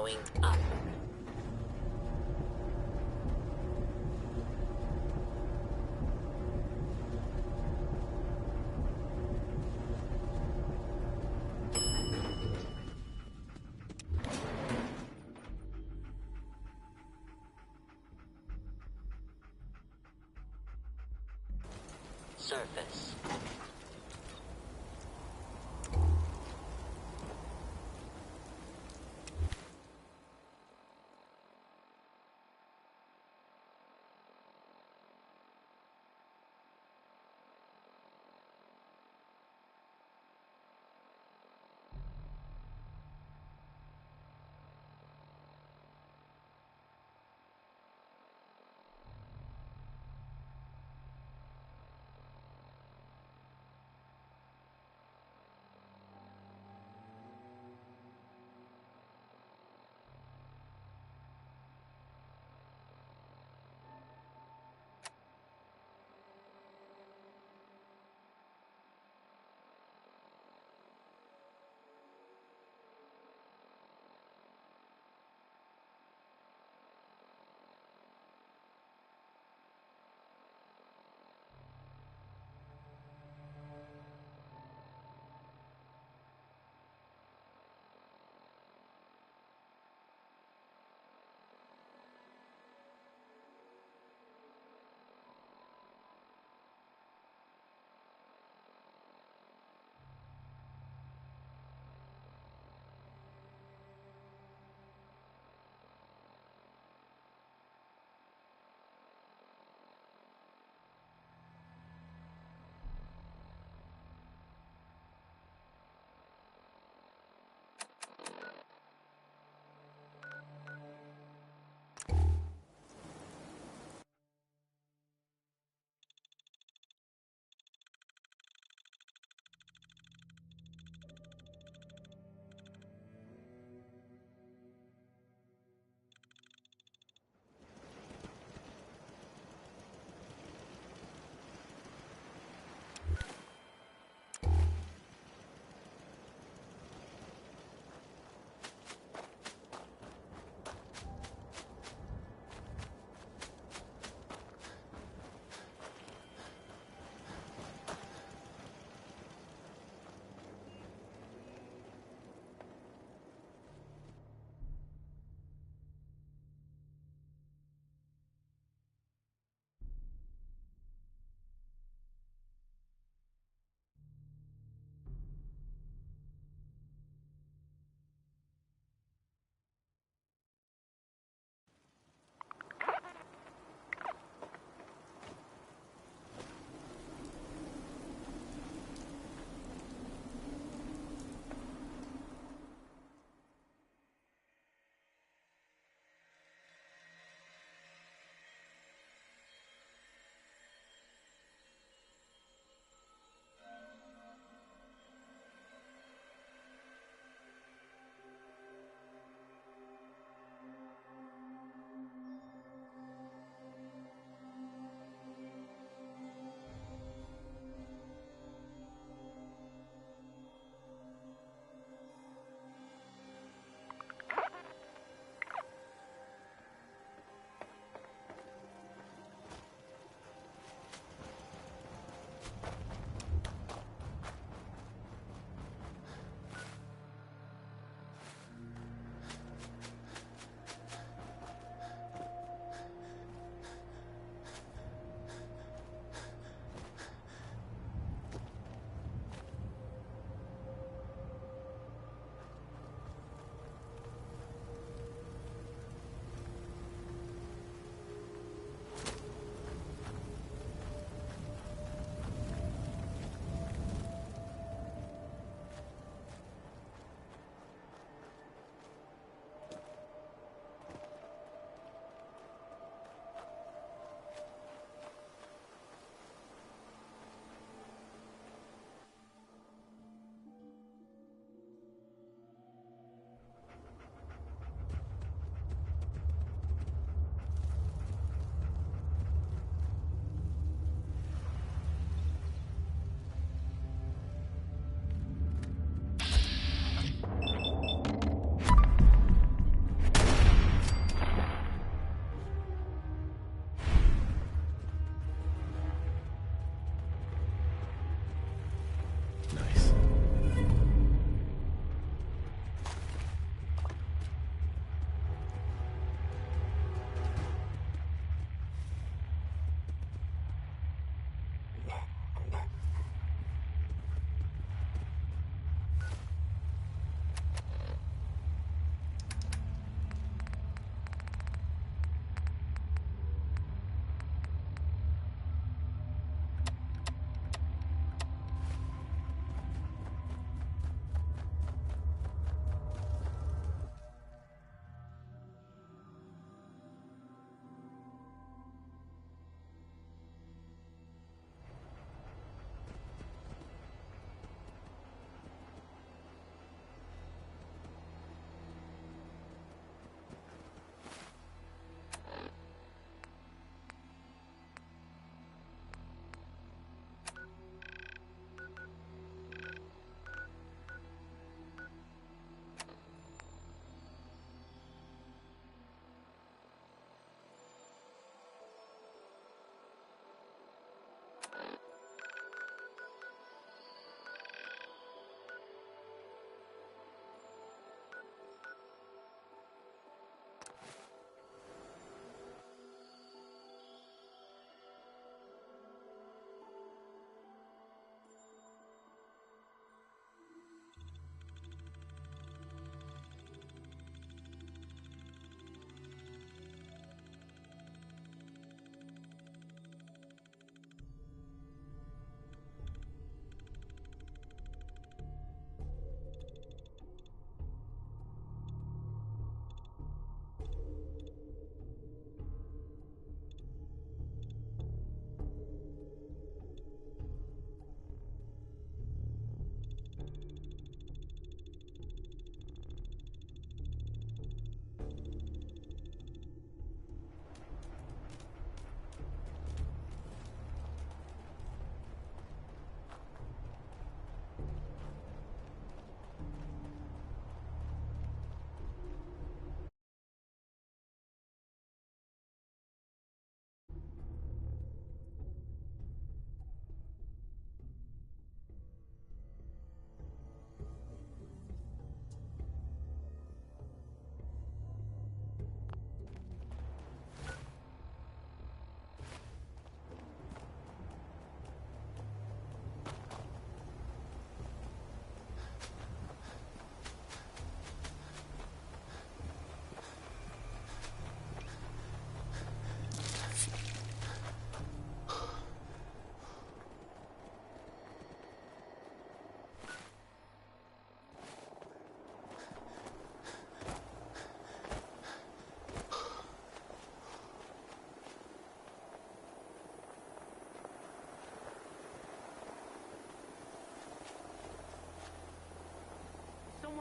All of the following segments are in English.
going up. Surface.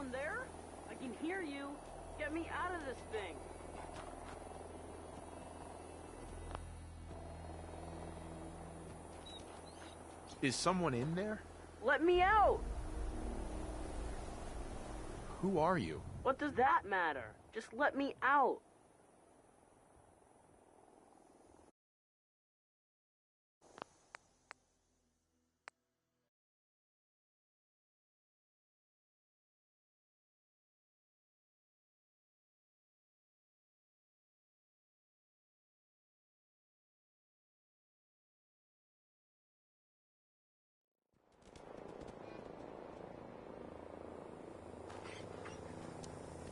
someone there? I can hear you. Get me out of this thing. Is someone in there? Let me out! Who are you? What does that matter? Just let me out.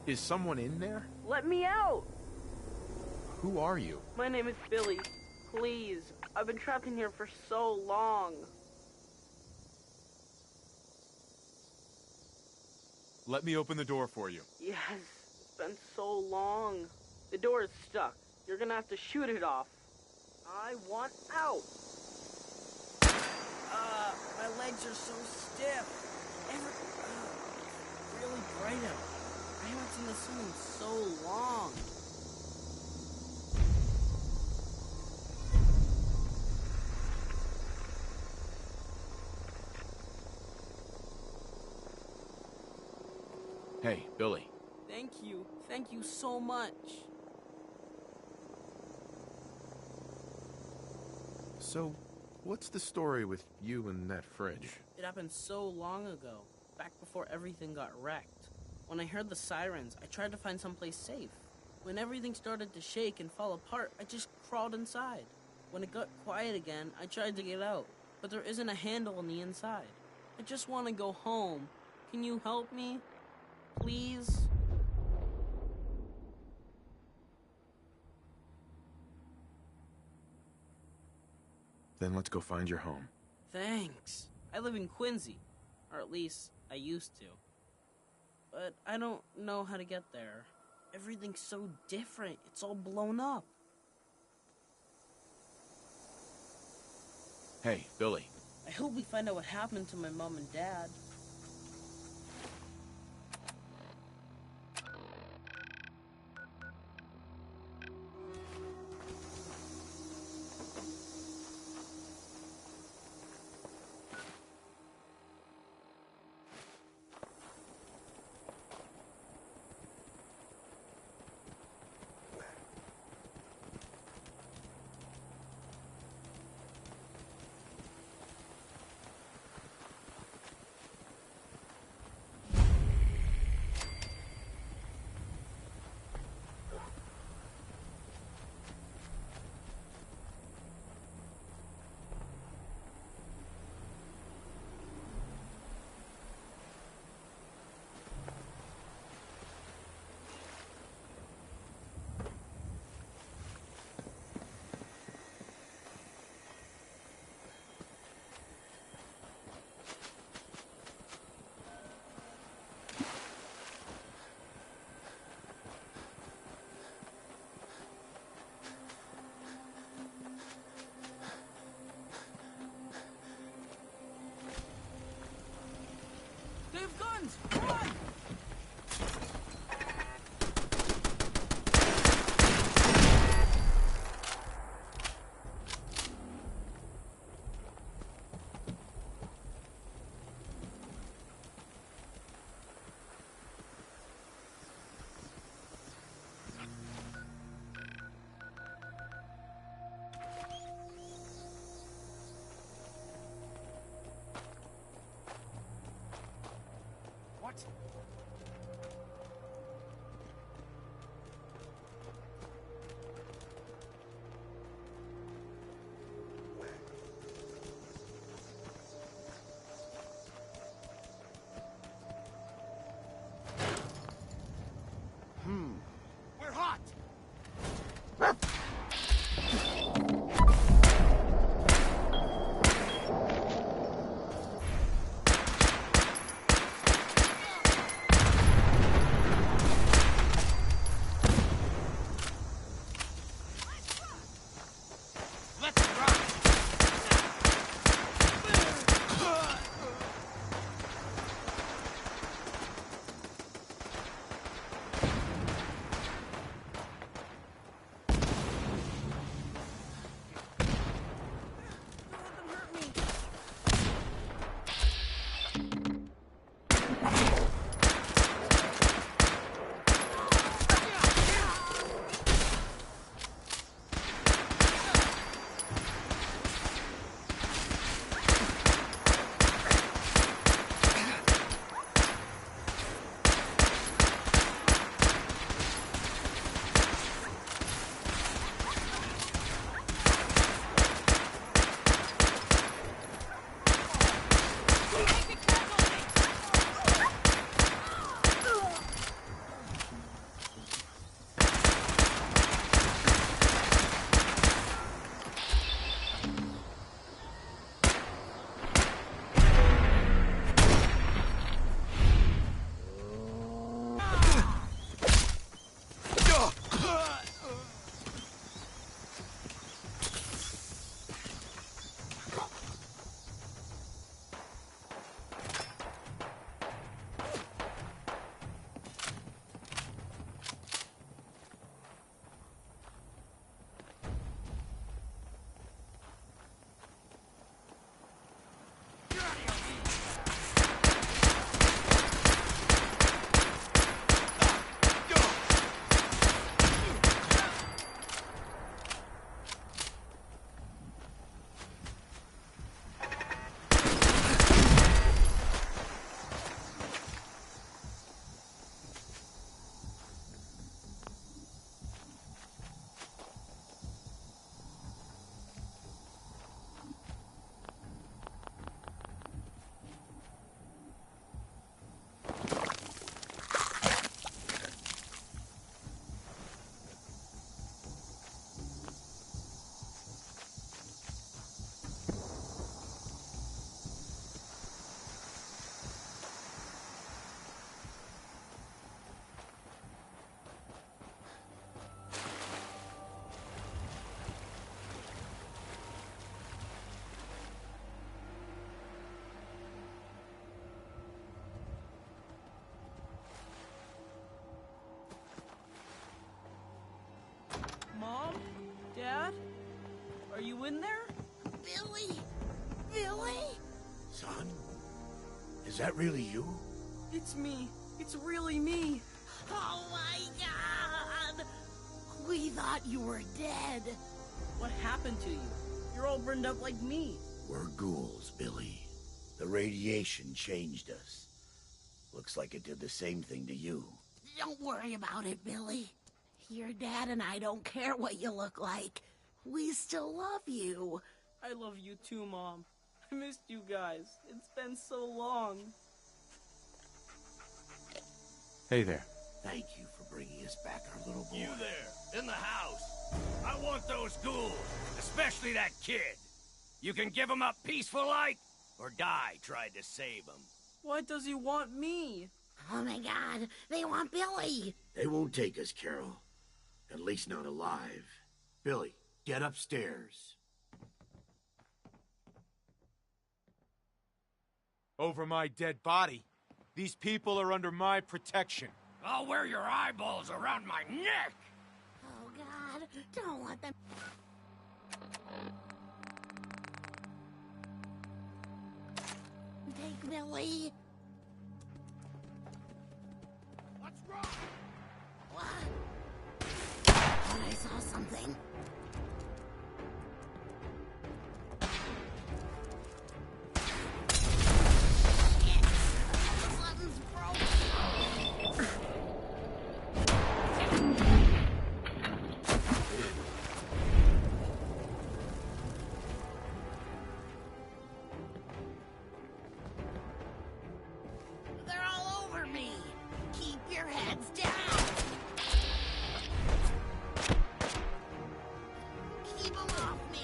Is someone in there? Let me out! Who are you? My name is Billy. Please. I've been trapped in here for so long. Let me open the door for you. Yes, it's been so long. The door is stuck. You're gonna have to shoot it off. I want out. My legs are so stiff. Really bright out. I haven't seen the sun in so long. Hey, Billy. Thank you. Thank you so much. So, what's the story with you and that fridge? It happened so long ago, back before everything got wrecked. When I heard the sirens, I tried to find someplace safe. When everything started to shake and fall apart, I just crawled inside. When it got quiet again, I tried to get out, but there isn't a handle on the inside. I just want to go home. Can you help me? Please? Then let's go find your home. Thanks. I live in Quincy, or at least I used to. But I don't know how to get there. Everything's so different. It's all blown up. Hey, Billy. I hope we find out what happened to my mom and dad. They have guns! Run! What? We're hot! Mom? Dad? Are you in there? Billy? Billy? Son? Is that really you? It's me. It's really me. Oh my God! We thought you were dead. What happened to you? You're all burned up like me. We're ghouls, Billy. The radiation changed us. Looks like it did the same thing to you. Don't worry about it, Billy. Your dad and I don't care what you look like. We still love you. I love you too, Mom. I missed you guys. It's been so long. Hey there. Thank you for bringing us back our little boy. You there, in the house. I want those ghouls, especially that kid. You can give him up peaceful like, or die trying to save him. Why does he want me? Oh my God, they want Billy. They won't take us, Carol. At least not alive. Billy, get upstairs. Over my dead body. These people are under my protection. I'll wear your eyeballs around my neck! Oh God, don't let them... Take Billy. What's wrong? What? Thought I saw something. Shit! Something's broken. They're all over me. Keep your heads down. Keep them off me.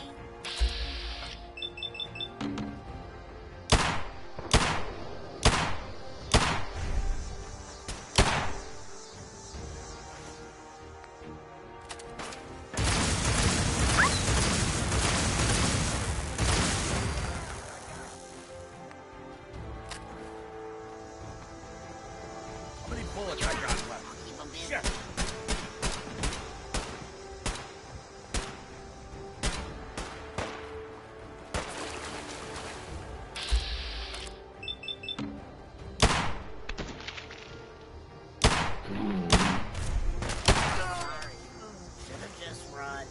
How many bullets I got left? I'll keep them busy. Shit! Should've just run.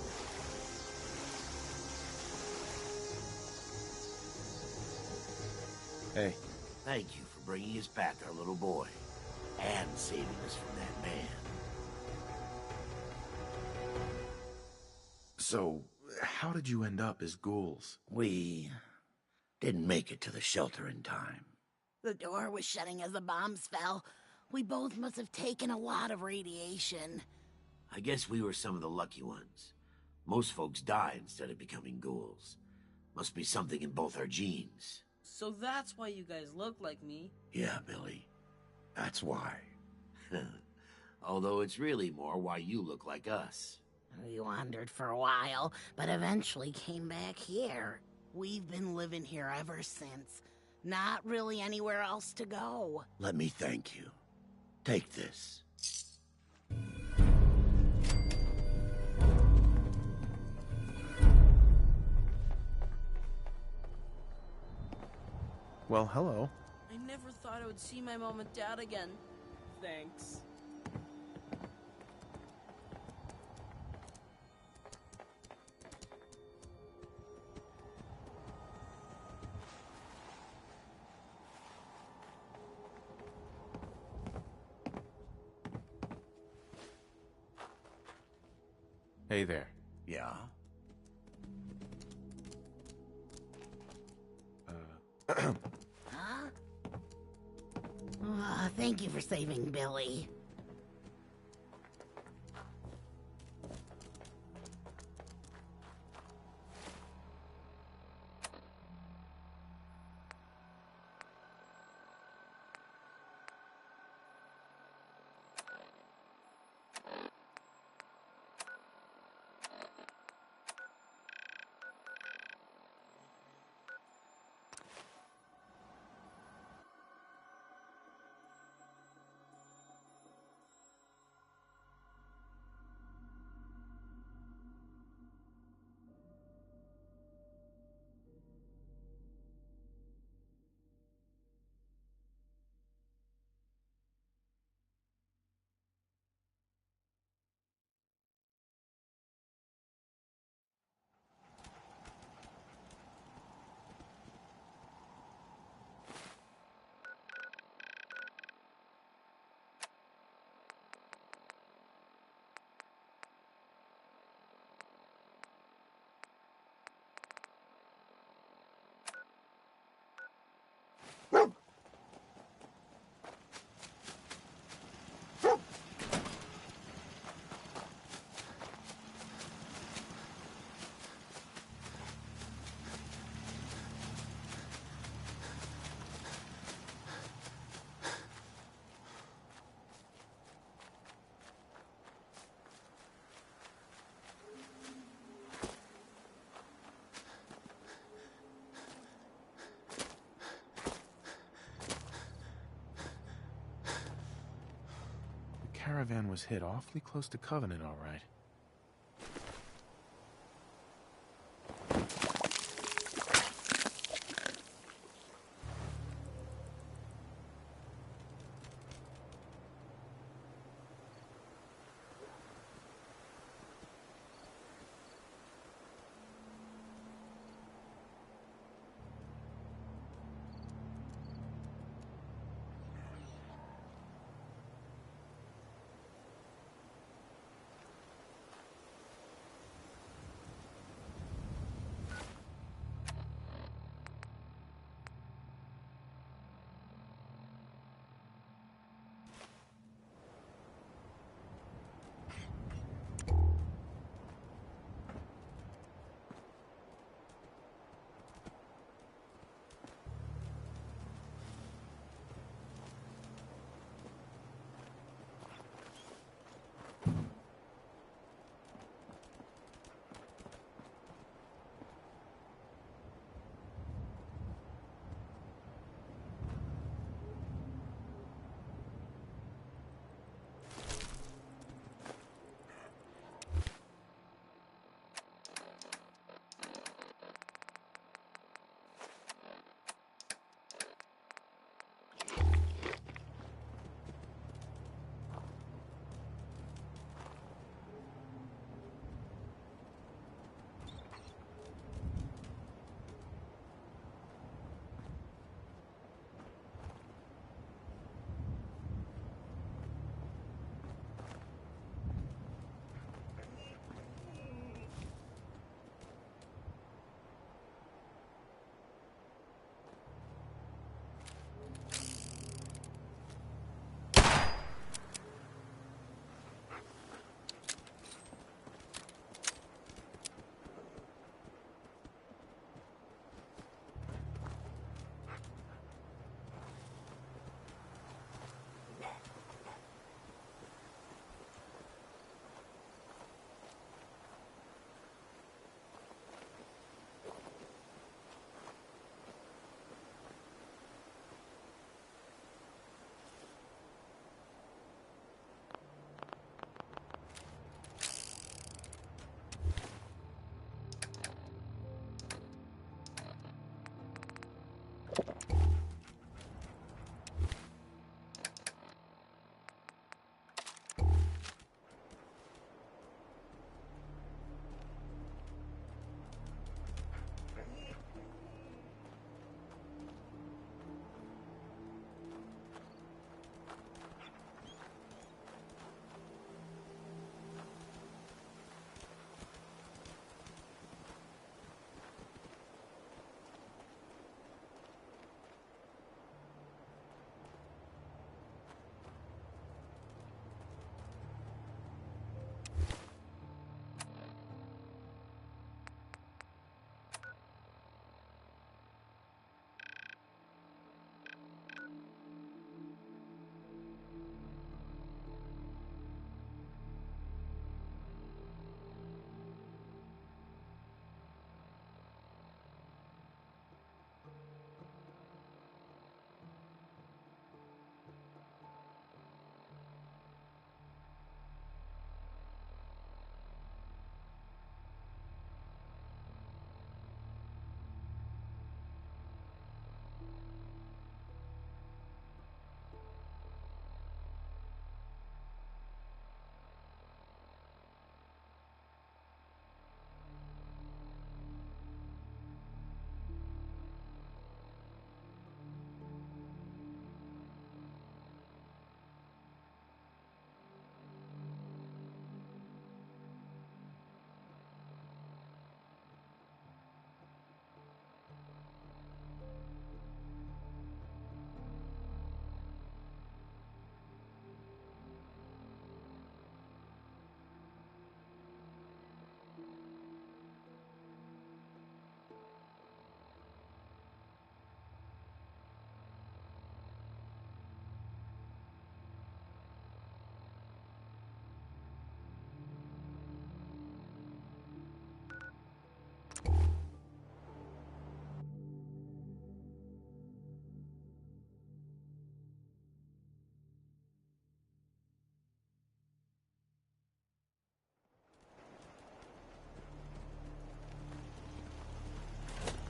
Hey. Thank you for bringing us back our little boy. And saving us from that man. So, how did you end up as ghouls? We didn't make it to the shelter in time. The door was shutting as the bombs fell. We both must have taken a lot of radiation. I guess we were some of the lucky ones. Most folks die instead of becoming ghouls. Must be something in both our genes. So that's why you guys look like me. Yeah, Billy. That's why. Although it's really more why you look like us. We wandered for a while, but eventually came back here. We've been living here ever since. Not really anywhere else to go. Let me thank you. Take this. Well, hello. I never thought I would see my mom and dad again. Thanks. Hey there. Yeah? Huh? Oh, thank you for saving Billy. caravan was hit awfully close to Covenant, all right.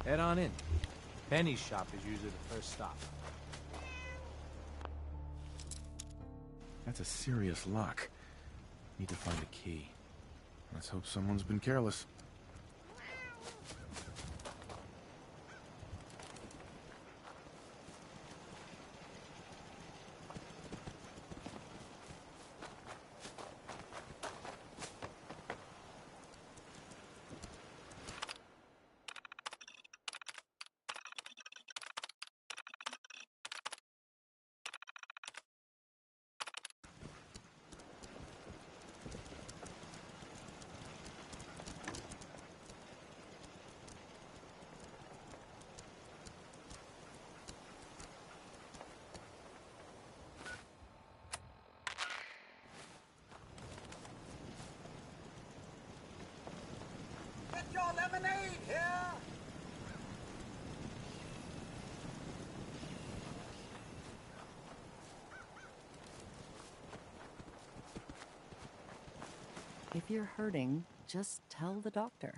Head on in. Penny's shop is usually the first stop. That's a serious lock. Need to find a key. Let's hope someone's been careless. Get your lemonade here! If you're hurting, just tell the doctor.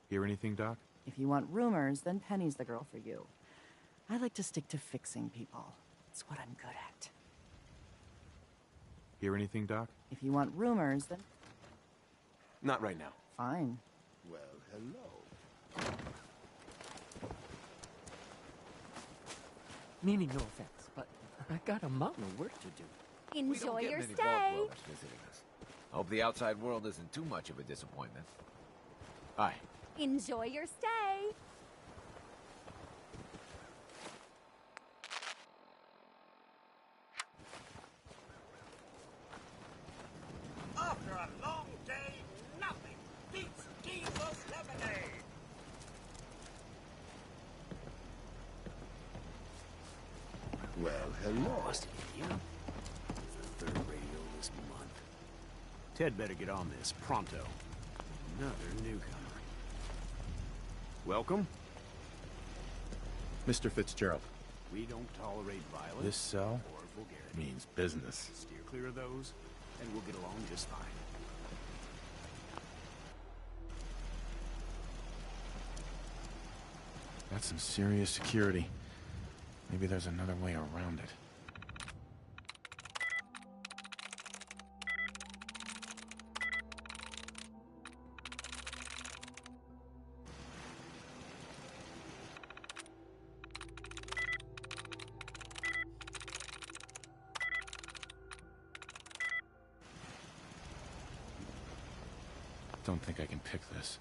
Hear anything, Doc? If you want rumors, then Penny's the girl for you. I like to stick to fixing people. It's what I'm good at. Hear anything, Doc? If you want rumors, then Not right now. fine. Well, hello. Meaning no offense, but I got a mountain of work to do. Enjoy your stay. Visiting us. Hope the outside world isn't too much of a disappointment. Hi. Enjoy your stay. After a long day, nothing beats Jesus lemonade! Well, hello. Austin, yeah? The third radio this month. Ted better get on this, pronto. Another newcomer. Welcome. Mr. Fitzgerald. We don't tolerate violence This cell or vulgarity. means business. Steer clear of those, and we'll get along just fine. That's some serious security. Maybe there's another way around it. Don't think I can pick this.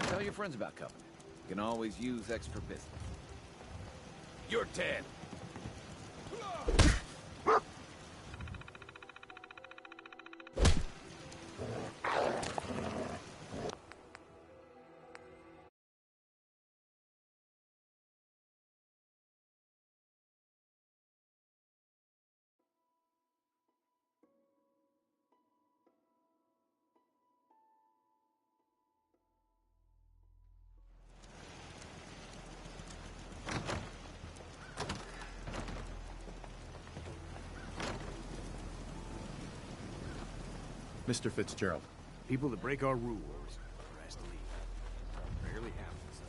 Tell your friends about Covenant. You can always use extra business. You're Ted. Mr. Fitzgerald. People that break our rules are asked to leave. Rarely happens.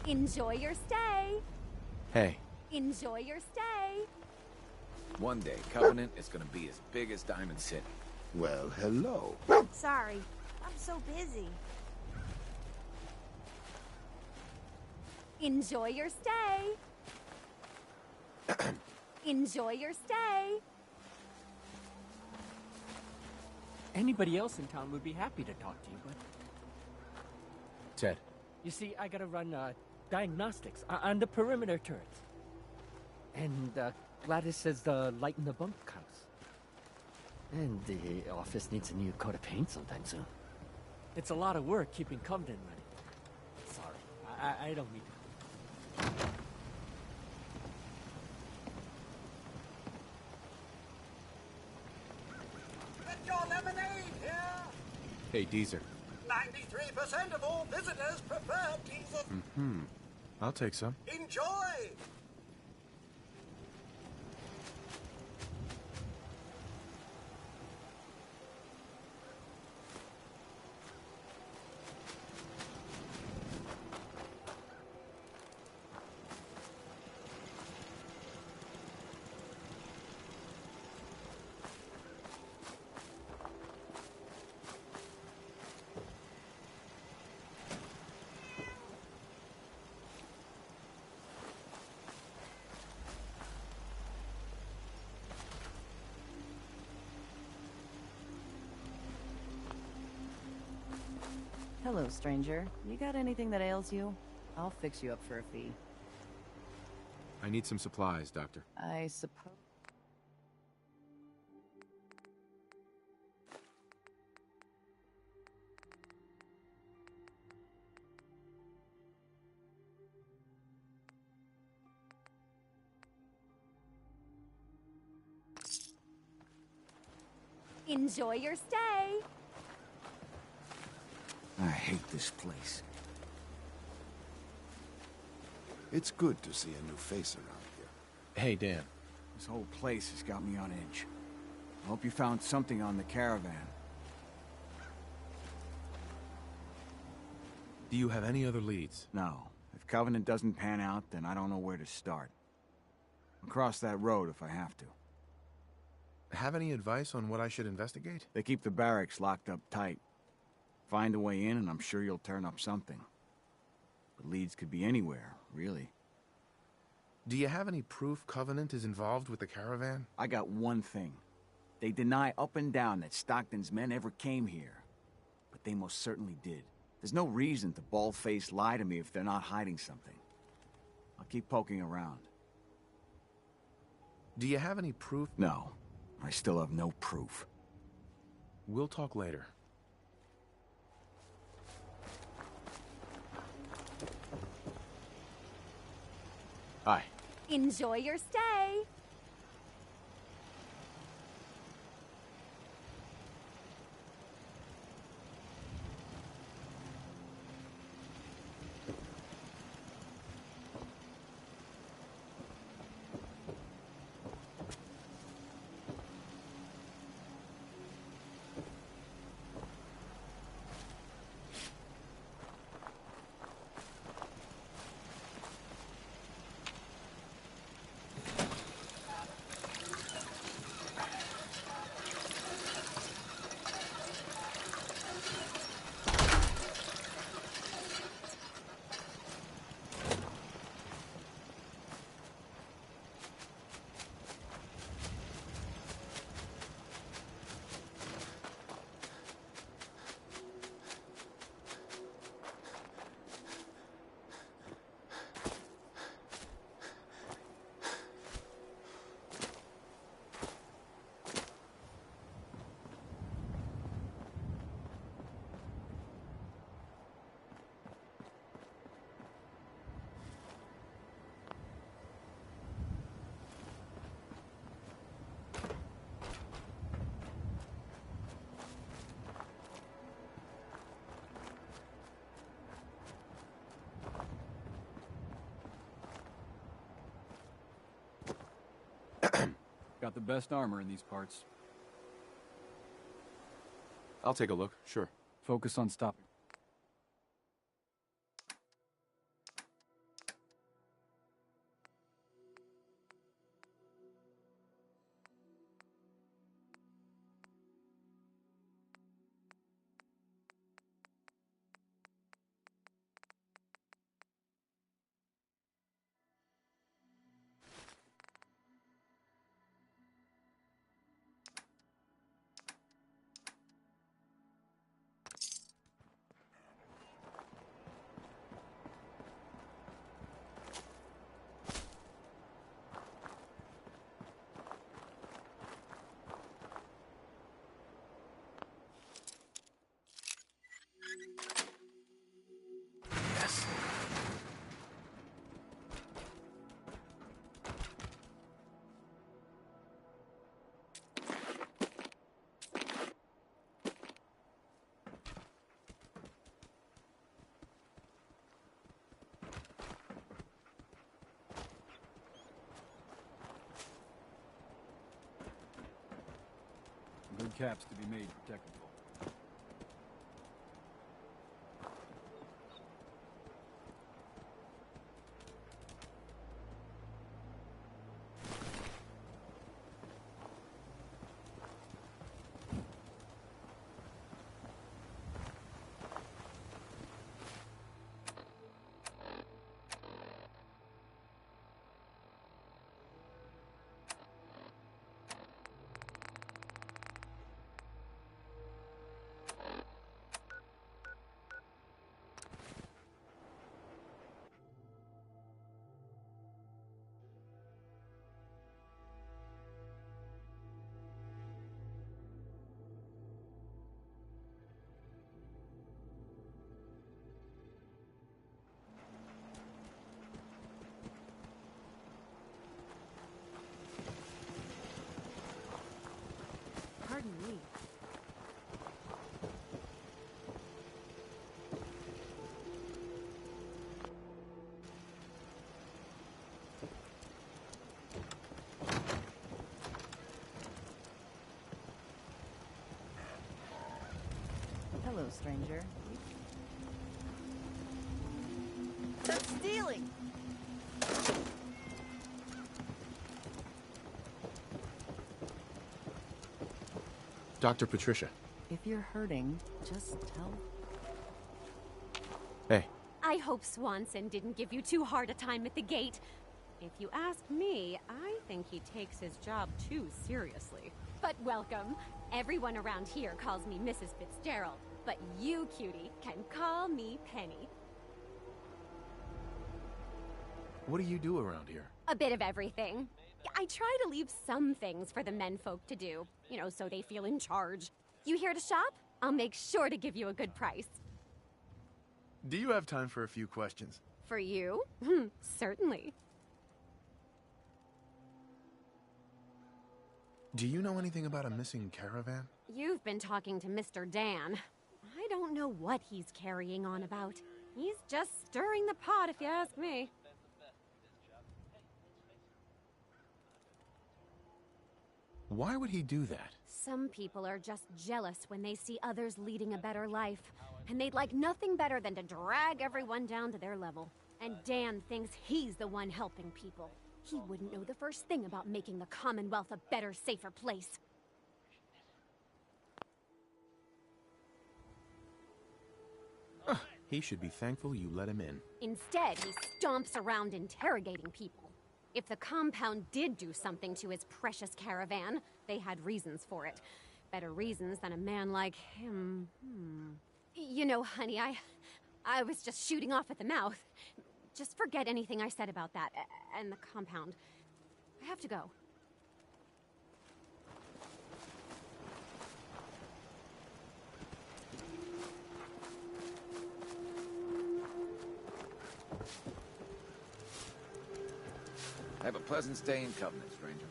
Enjoy your stay. Hey. Enjoy your stay. One day, Covenant is gonna be as big as Diamond City. Well, hello. Sorry, I'm so busy. Enjoy your stay. Enjoy your stay. Anybody else in town would be happy to talk to you, but Ted. you see, I gotta run diagnostics on the perimeter turrets. And Gladys says the light in the bunkhouse. And the office needs a new coat of paint sometime soon. It's a lot of work keeping Covenant running. Sorry, I don't mean to. Hey, Deezer. 93% of all visitors prefer diesel. Mm-hmm. I'll take some. Enjoy! Hello, stranger. You got anything that ails you? I'll fix you up for a fee. I need some supplies, Doctor. I suppose. Enjoy your stay. I hate this place. It's good to see a new face around here. Hey, Dan. This whole place has got me on edge. I hope you found something on the caravan. Do you have any other leads? No. If Covenant doesn't pan out, then I don't know where to start. I'll cross that road if I have to. Have any advice on what I should investigate? They keep the barracks locked up tight. Find a way in, and I'm sure you'll turn up something. But leads could be anywhere, really. Do you have any proof Covenant is involved with the caravan? I got one thing. They deny up and down that Stockton's men ever came here. But they most certainly did. There's no reason to bald-faced lie to me if they're not hiding something. I'll keep poking around. Do you have any proof? No. I still have no proof. We'll talk later. Hi. Enjoy your stay. Got the best armor in these parts. I'll take a look, sure. Focus on stopping. need caps to be made for technical. Pardon me. Hello, stranger. They're stealing! Dr. Patricia. If you're hurting, just tell. Hey. I hope Swanson didn't give you too hard a time at the gate. If you ask me, I think he takes his job too seriously. But welcome. Everyone around here calls me Mrs. Fitzgerald, but you, cutie, can call me Penny. What do you do around here? A bit of everything. I try to leave some things for the menfolk to do, you know, so they feel in charge. You here to shop? I'll make sure to give you a good price. Do you have time for a few questions? For you? Certainly. Do you know anything about a missing caravan? You've been talking to Mr. Dan. I don't know what he's carrying on about. He's just stirring the pot, if you ask me. Why would he do that? Some people are just jealous when they see others leading a better life, and they'd like nothing better than to drag everyone down to their level. And Dan thinks he's the one helping people. He wouldn't know the first thing about making the Commonwealth a better, safer place. He should be thankful you let him in. Instead, he stomps around interrogating people. If the compound did do something to his precious caravan, they had reasons for it. Better reasons than a man like him. You know, honey, I was just shooting off at the mouth. Just forget anything I said about that and the compound. I have to go. Have a pleasant stay in Covenant, stranger.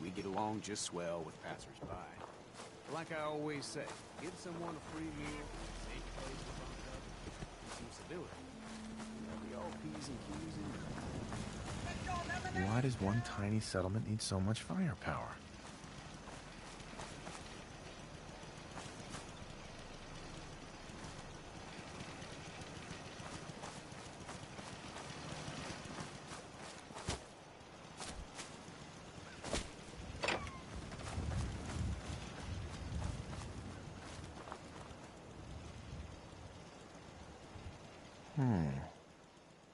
We get along just swell with passersby. Like I always say, give someone a free meal, safe place to bunk up, and some civility. We all P's and Q's in. Why does one tiny settlement need so much firepower?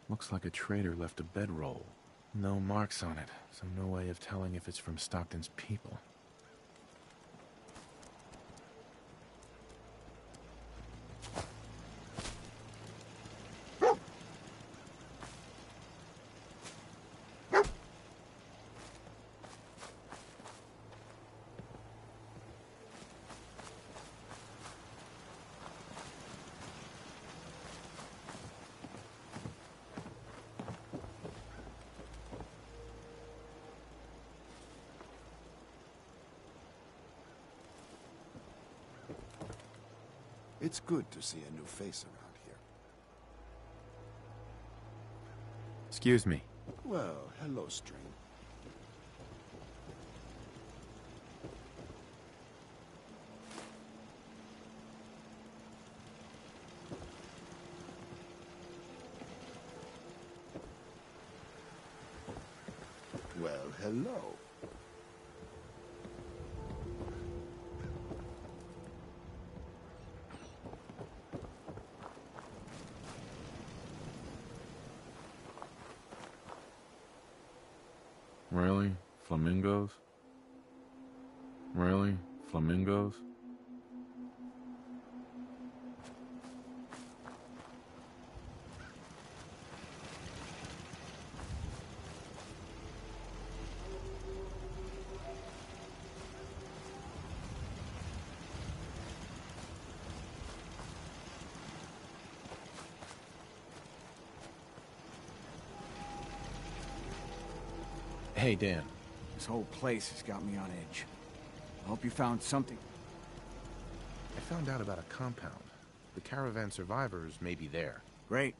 Looks like a trader left a bedroll. No marks on it, so no way of telling if it's from Stockton's people. It's good to see a new face around here. Excuse me. Well, hello, String. Well, hello. Really? Flamingos? Really? Flamingos? Hey, Dan. This whole place has got me on edge. I hope you found something. I found out about a compound. The caravan survivors may be there. Great.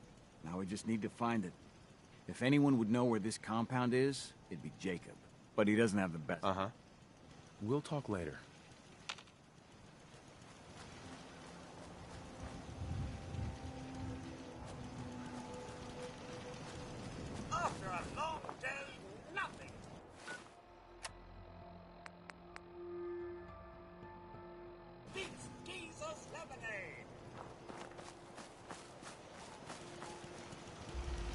Now we just need to find it. If anyone would know where this compound is, it'd be Jacob. But he doesn't have the best. Uh-huh. We'll talk later. After a long day, nothing. Beats Jesus lemonade.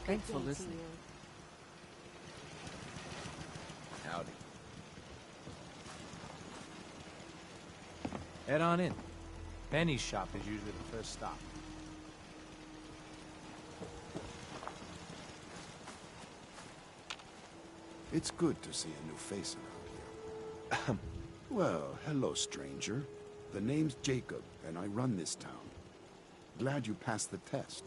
Thanks for listening. Howdy. Head on in. Penny's shop is usually the first stop. It's good to see a new face around here. Well, hello, stranger. The name's Jacob, and I run this town. Glad you passed the test.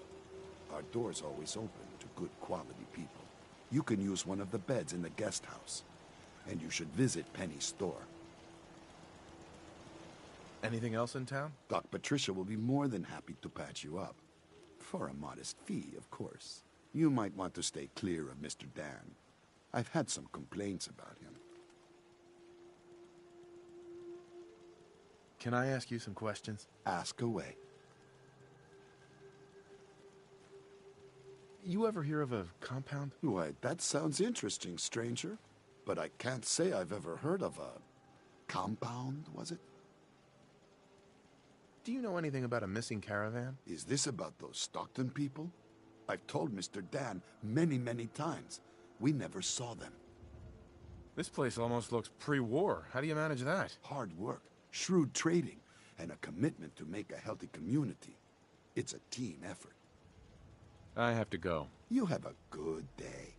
Our door's always open to good quality people. You can use one of the beds in the guest house. And you should visit Penny's store. Anything else in town? Doc Patricia will be more than happy to patch you up. For a modest fee, of course. You might want to stay clear of Mr. Dan. I've had some complaints about him. Can I ask you some questions? Ask away. You ever hear of a compound? Why, that sounds interesting, stranger. But I can't say I've ever heard of a... compound, was it? Do you know anything about a missing caravan? Is this about those Stockton people? I've told Mr. Dan many times. We never saw them. This place almost looks pre-war. How do you manage that? Hard work, shrewd trading, and a commitment to make a healthy community. It's a team effort. I have to go. You have a good day.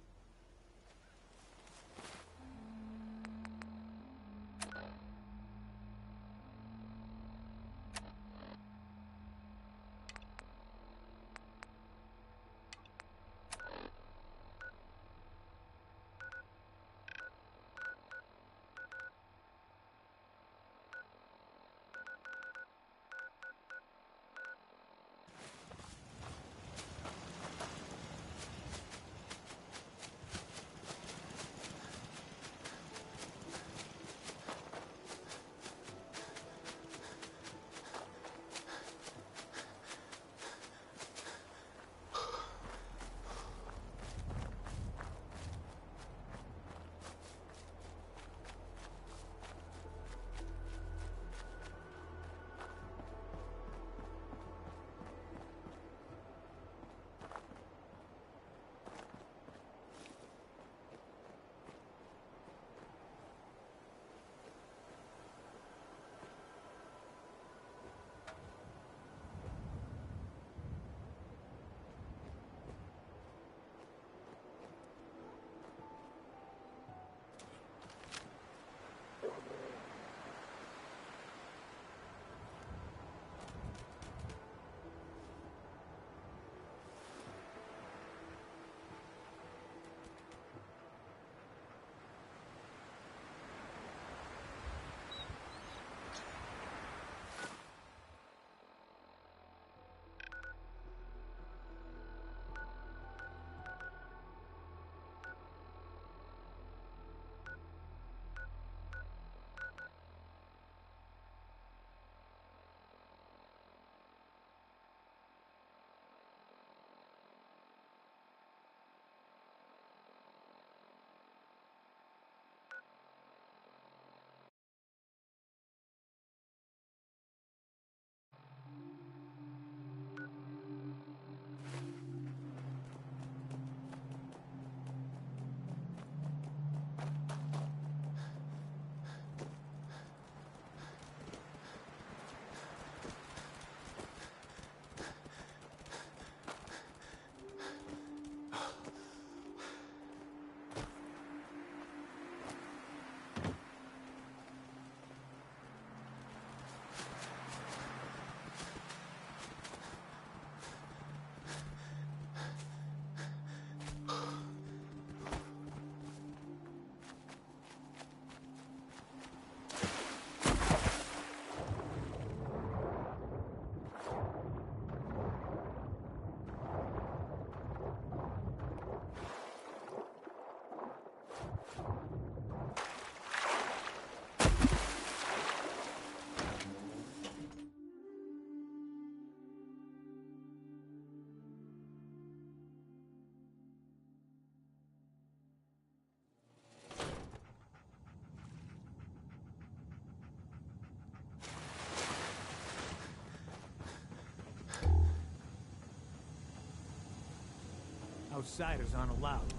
Outsiders aren't allowed.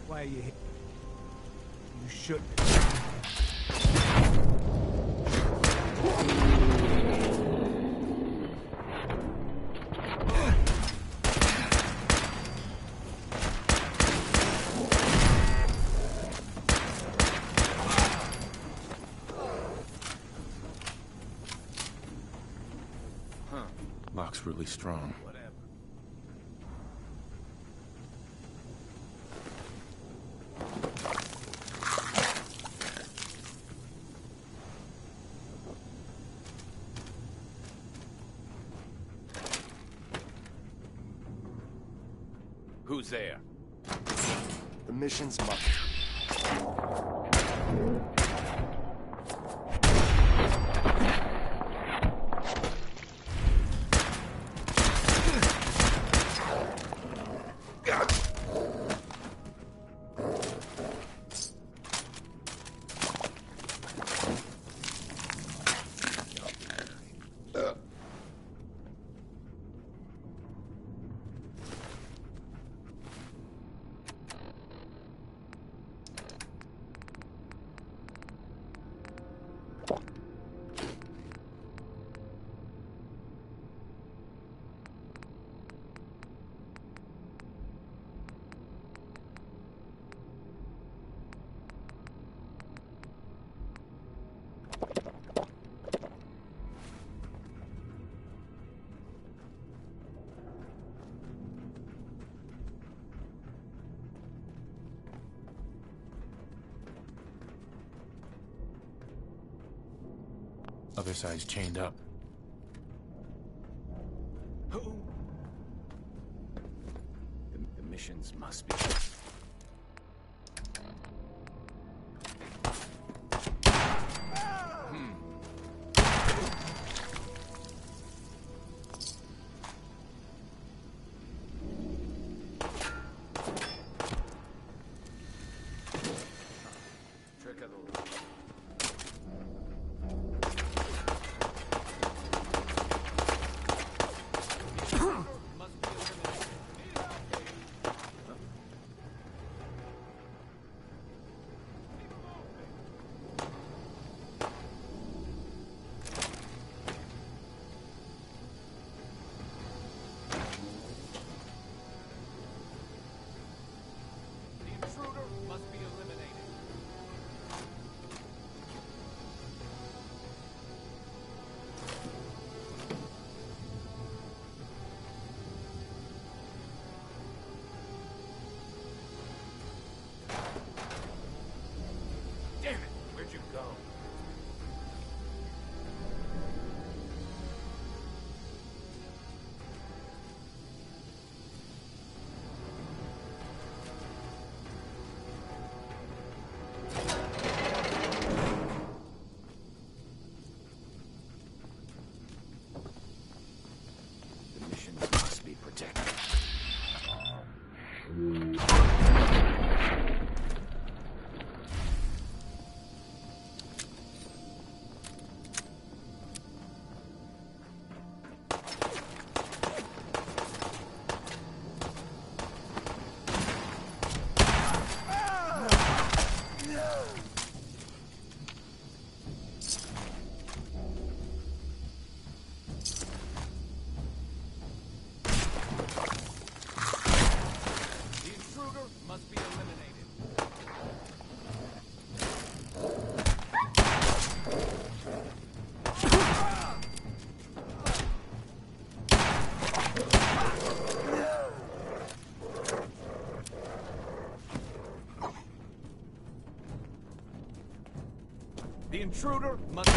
Why are you here? You shouldn't. Lock's really strong. Whatever. Who's there? The mission's must. Other side's chained up. The missions must be. The intruder must...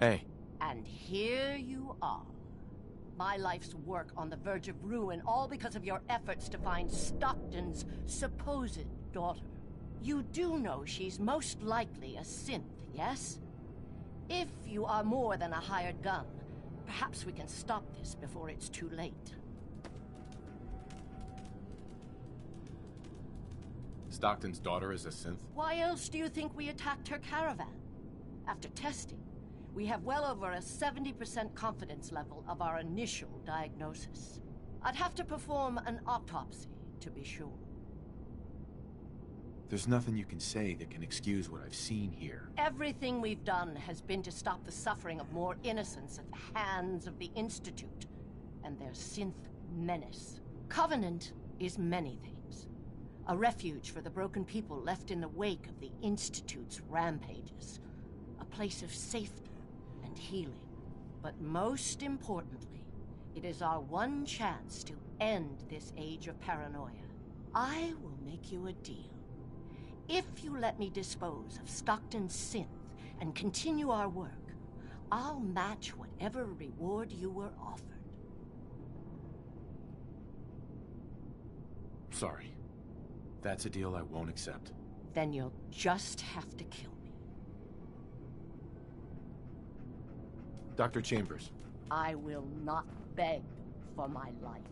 Hey. And here you are. My life's work on the verge of ruin, all because of your efforts to find Stockton's supposed daughter. You do know she's most likely a synth, yes? If you are more than a hired gun, perhaps we can stop this before it's too late. Stockton's daughter is a synth? Why else do you think we attacked her caravan? After testing, we have well over a 70% confidence level of our initial diagnosis. I'd have to perform an autopsy to be sure. There's nothing you can say that can excuse what I've seen here. Everything we've done has been to stop the suffering of more innocents at the hands of the Institute and their synth menace. Covenant is many things. A refuge for the broken people left in the wake of the Institute's rampages. A place of safety and healing. But most importantly, it is our one chance to end this age of paranoia. I will make you a deal. If you let me dispose of Stockton's synth and continue our work, I'll match whatever reward you were offered. Sorry. That's a deal I won't accept. Then you'll just have to kill me. Dr. Chambers. I will not beg for my life.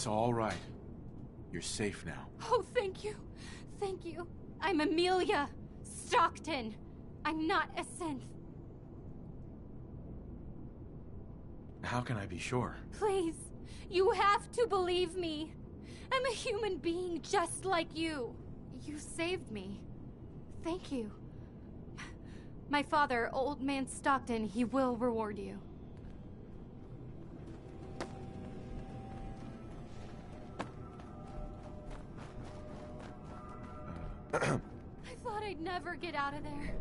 It's all right. You're safe now. Oh, thank you. Thank you. I'm Amelia Stockton. I'm not a synth. How can I be sure? Please, you have to believe me. I'm a human being just like you. You saved me. Thank you. My father, Old Man Stockton, he will reward you. I thought I'd never get out of there.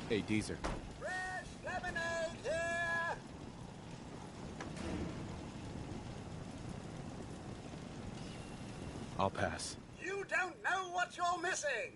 Hey, Deezer. Fresh lemonade here! I'll pass. You don't know what you're missing!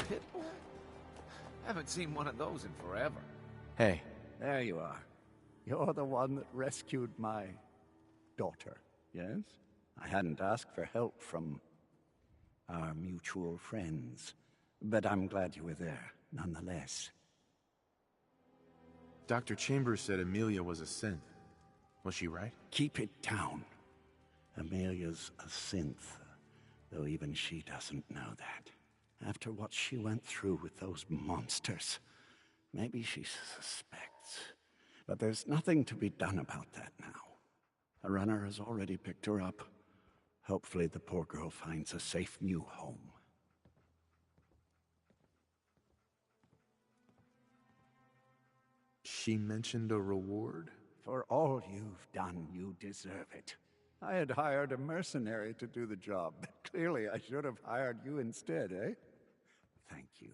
Pitbull? Haven't seen one of those in forever. Hey. There you are. You're the one that rescued my daughter, yes? I hadn't asked for help from our mutual friends, but I'm glad you were there, nonetheless. Dr. Chambers said Amelia was a synth. Was she right? Keep it down. Amelia's a synth, though even she doesn't know that. After what she went through with those monsters, maybe she suspects. But there's nothing to be done about that now. A runner has already picked her up. Hopefully the poor girl finds a safe new home. She mentioned a reward? For all you've done, you deserve it. I had hired a mercenary to do the job, but clearly I should have hired you instead, eh? Thank you.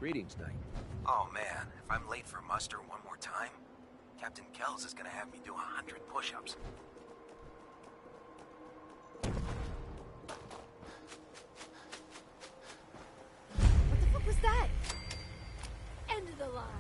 Greetings, Knight. Oh man, if I'm late for muster one more time, Captain Kells is gonna have me do 100 push-ups. What the fuck was that? End of the line.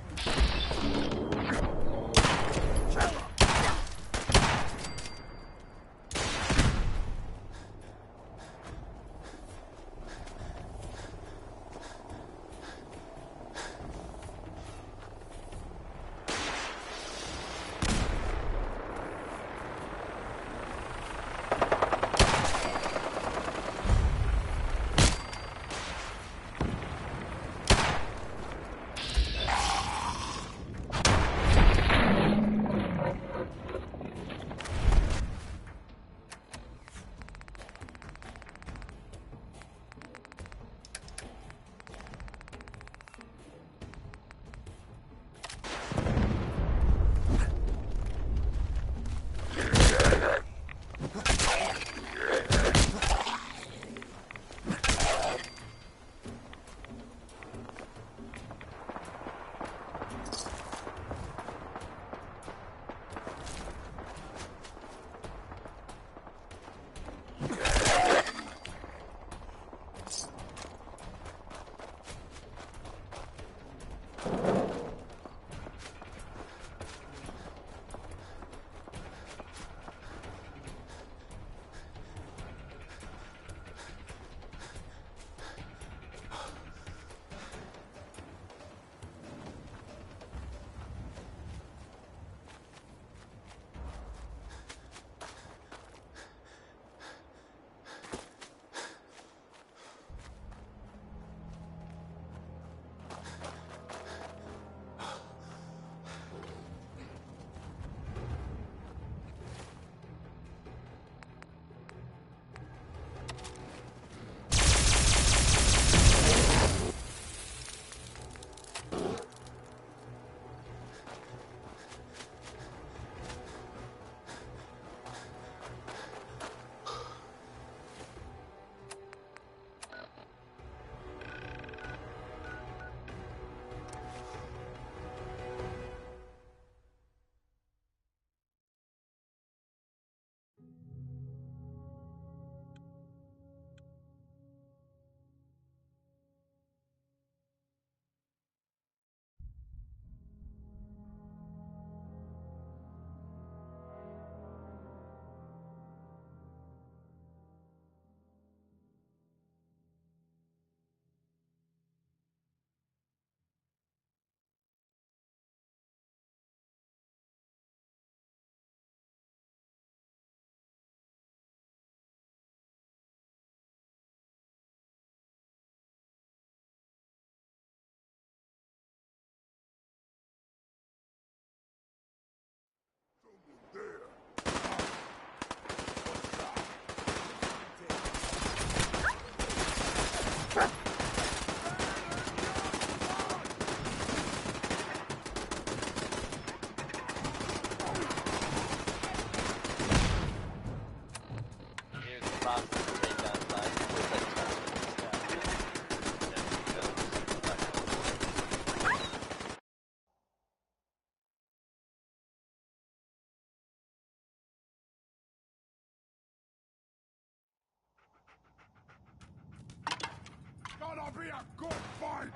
Gonna be a good fight!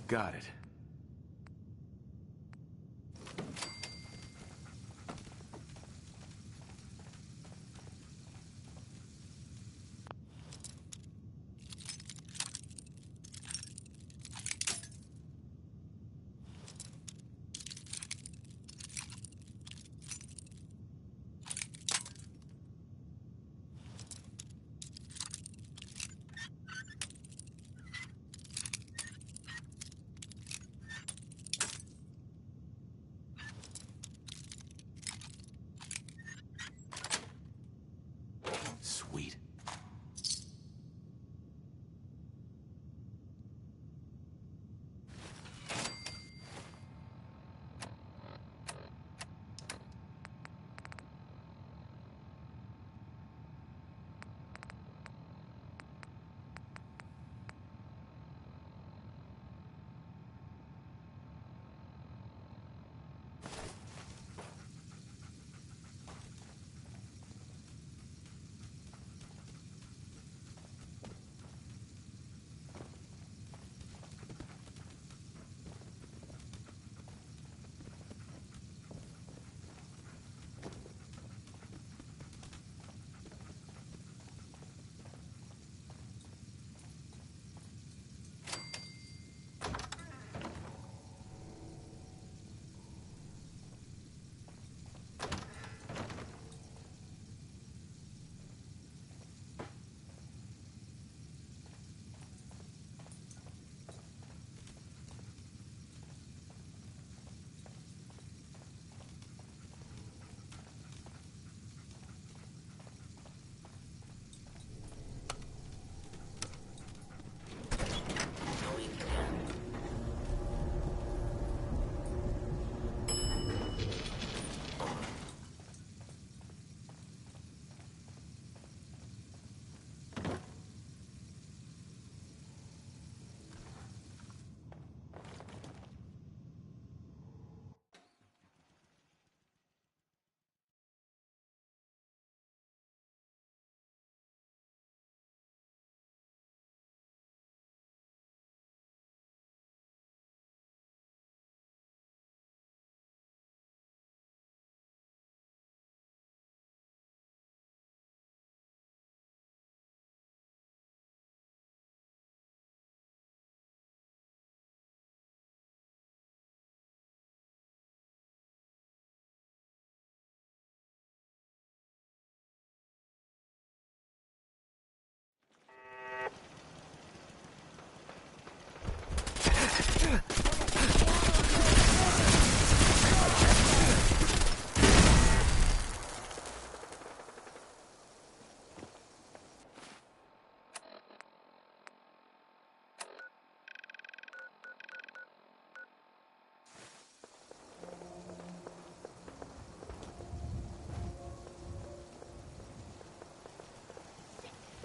Got it.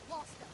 Lost them.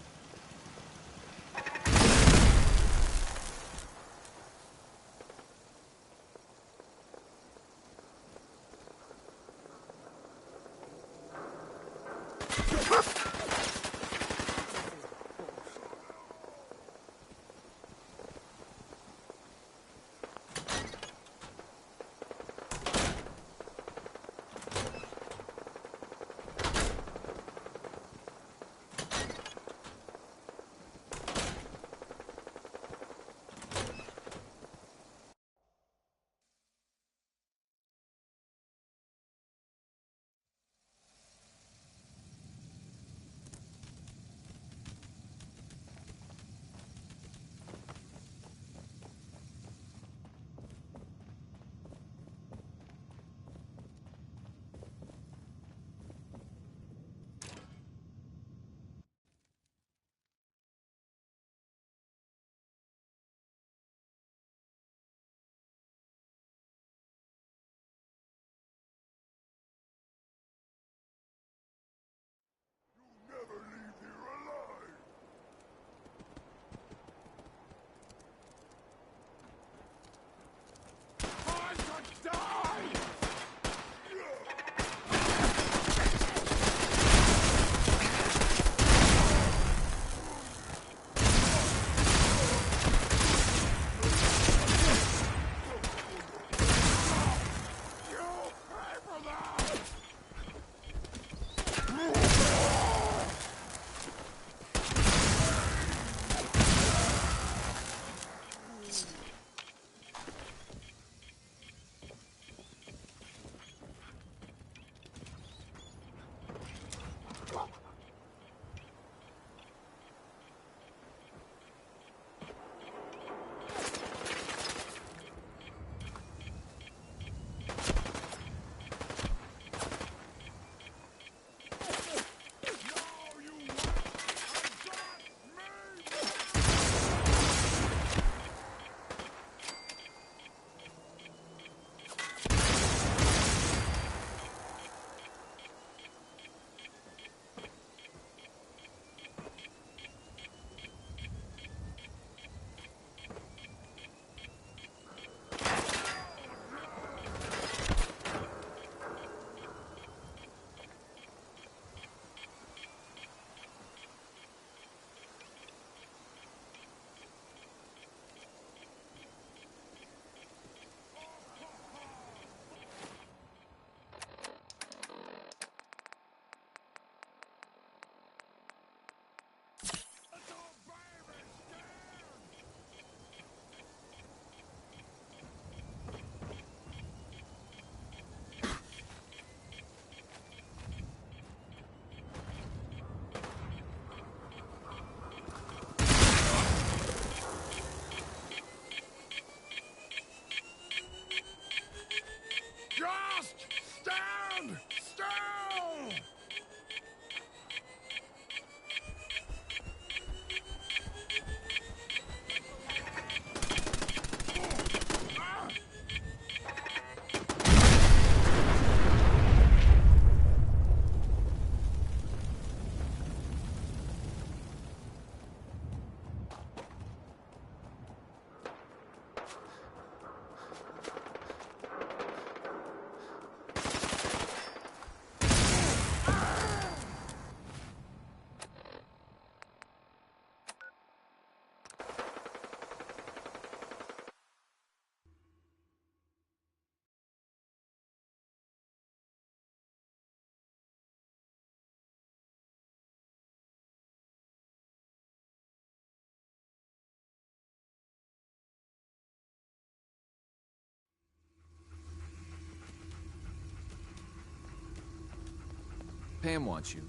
Pam wants you.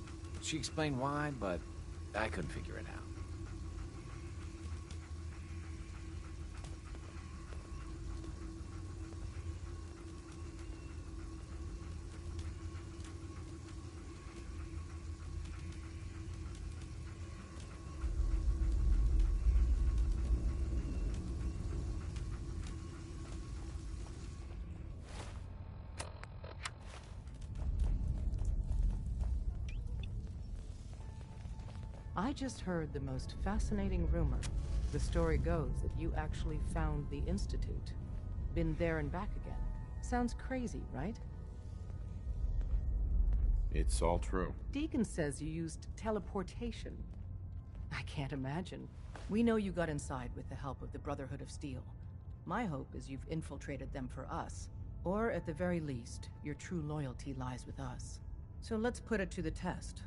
She explained why, but I couldn't figure it out. I just heard the most fascinating rumor. The story goes that you actually found the Institute. Been there and back again. Sounds crazy, right? It's all true. Deacon says you used teleportation. I can't imagine. We know you got inside with the help of the Brotherhood of Steel. My hope is you've infiltrated them for us. Or at the very least, your true loyalty lies with us. So let's put it to the test.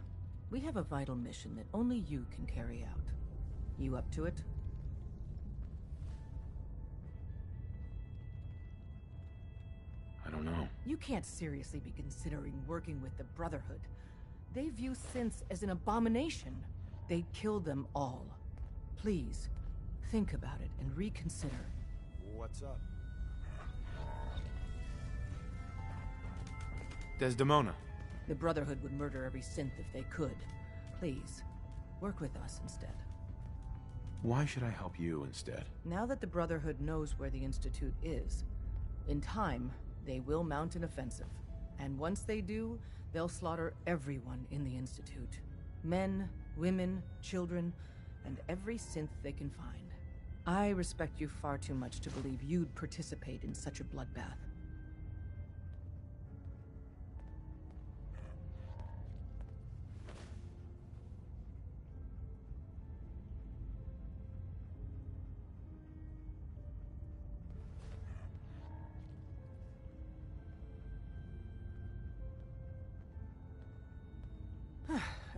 We have a vital mission that only you can carry out. You up to it? I don't know. You can't seriously be considering working with the Brotherhood. They view synths as an abomination. They'd kill them all. Please, think about it and reconsider. What's up? Desdemona. The Brotherhood would murder every synth if they could. Please, work with us instead. Why should I help you instead? Now that the Brotherhood knows where the Institute is, in time, they will mount an offensive. And once they do, they'll slaughter everyone in the Institute. Men, women, children, and every synth they can find. I respect you far too much to believe you'd participate in such a bloodbath.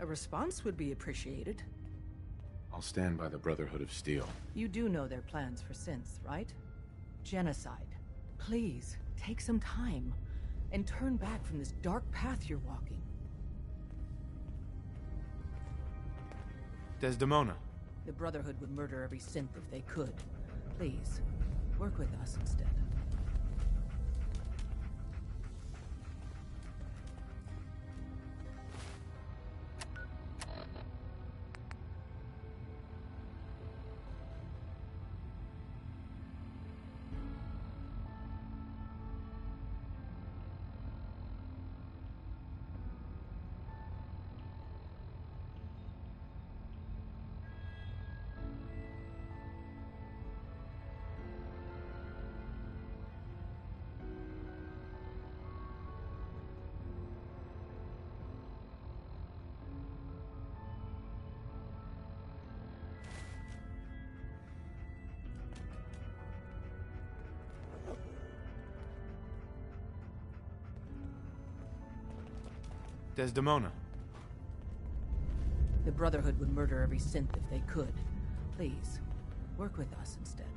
A response would be appreciated. I'll stand by the Brotherhood of Steel. You do know their plans for synths, right? Genocide. Please, take some time and turn back from this dark path you're walking. Desdemona. The Brotherhood would murder every synth if they could. Please, work with us instead. Desdemona. The Brotherhood would murder every synth if they could. Please, work with us instead.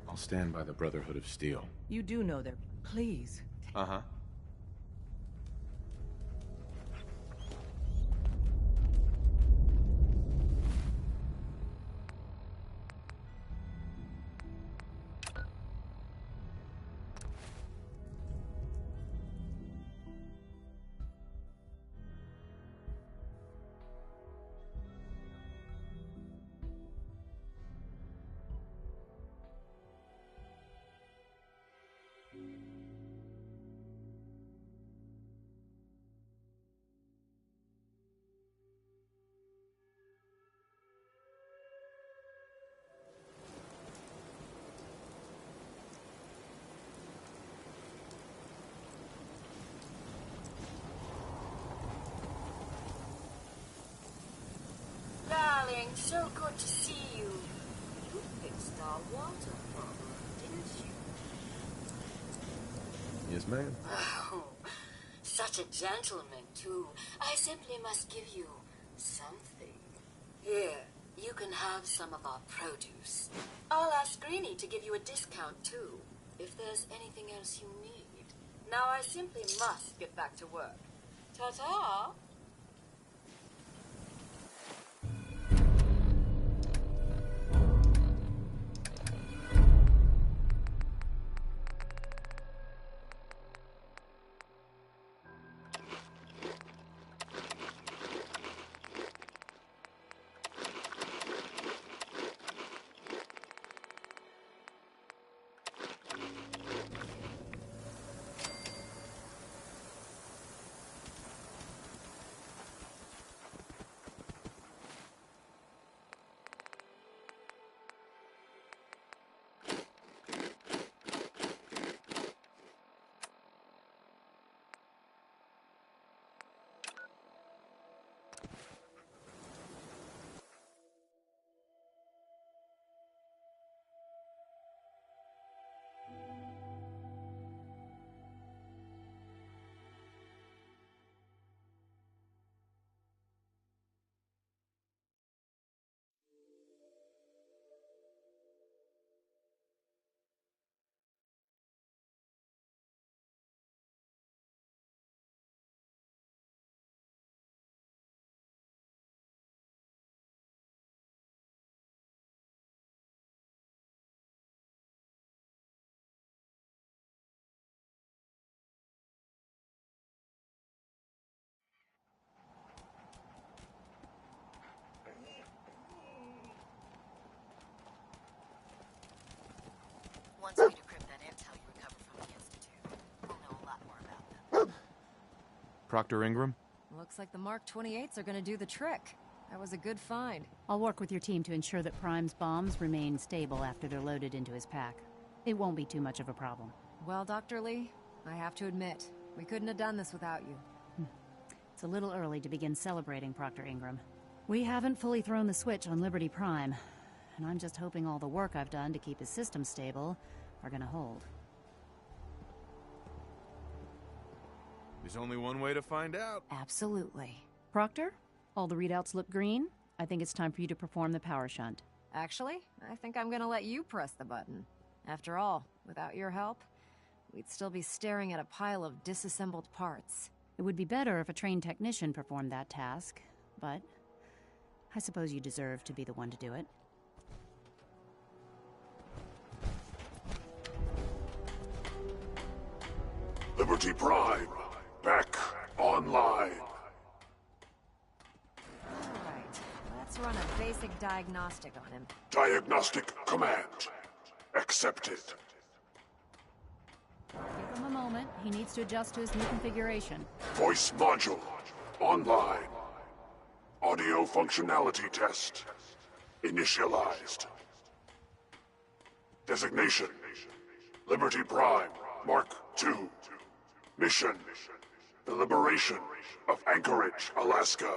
I'll stand by the Brotherhood of Steel. You do know their... Please. Uh-huh. Darling, so good to see you. You fixed our water problem, didn't you? Yes, ma'am. Oh, such a gentleman, too. I simply must give you something. Here, you can have some of our produce. I'll ask Greenie to give you a discount, too, if there's anything else you need. Now I simply must get back to work. Ta-ta! Once we decrypt that intel you recovered from the Institute, we'll know a lot more about them. Proctor Ingram? Looks like the Mark 28s are gonna do the trick. That was a good find. I'll work with your team to ensure that Prime's bombs remain stable after they're loaded into his pack. It won't be too much of a problem. Well, Dr. Lee, I have to admit, we couldn't have done this without you. It's a little early to begin celebrating, Proctor Ingram. We haven't fully thrown the switch on Liberty Prime, and I'm just hoping all the work I've done to keep his system stable are gonna hold. There's only one way to find out. Absolutely. Proctor, all the readouts look green. I think it's time for you to perform the power shunt. Actually, I think I'm gonna let you press the button. After all, without your help, we'd still be staring at a pile of disassembled parts. It would be better if a trained technician performed that task, but I suppose you deserve to be the one to do it. Liberty Prime, back online. Alright, let's run a basic diagnostic on him. Diagnostic command accepted. Give him a moment. He needs to adjust to his new configuration. Voice module online. Audio functionality test initialized. Designation: Liberty Prime Mark II. Mission: the liberation of Anchorage, Alaska.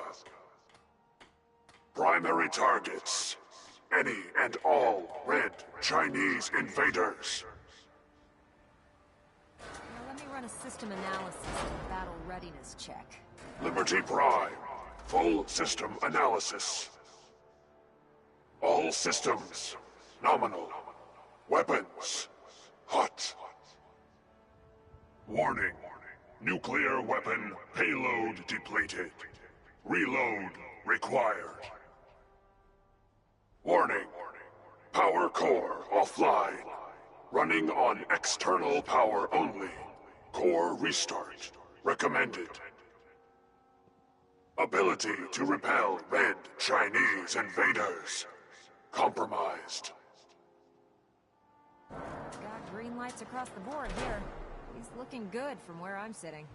Primary targets: any and all red Chinese invaders. Now let me run a system analysis and a battle readiness check. Liberty Prime, full system analysis. All systems nominal. Weapons hot. Warning. Nuclear weapon payload depleted. Reload required. Warning. Power core offline. Running on external power only. Core restart recommended. Ability to repel red Chinese invaders compromised. Got green lights across the board here. He's looking good from where I'm sitting.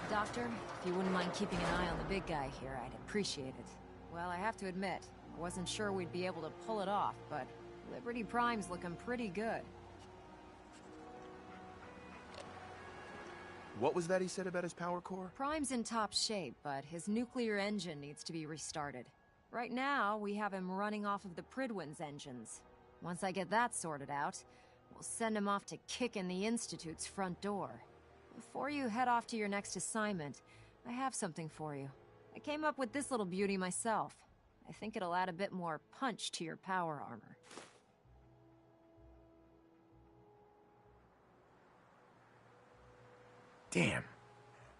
Doctor, if you wouldn't mind keeping an eye on the big guy here, I'd appreciate it. Well, I have to admit, I wasn't sure we'd be able to pull it off, but Liberty Prime's looking pretty good. What was that he said about his power core? Prime's in top shape, but his nuclear engine needs to be restarted. Right now, we have him running off of the Prydwen's engines. Once I get that sorted out, we'll send him off to kick in the Institute's front door. Before you head off to your next assignment, I have something for you. I came up with this little beauty myself. I think it'll add a bit more punch to your power armor. Damn.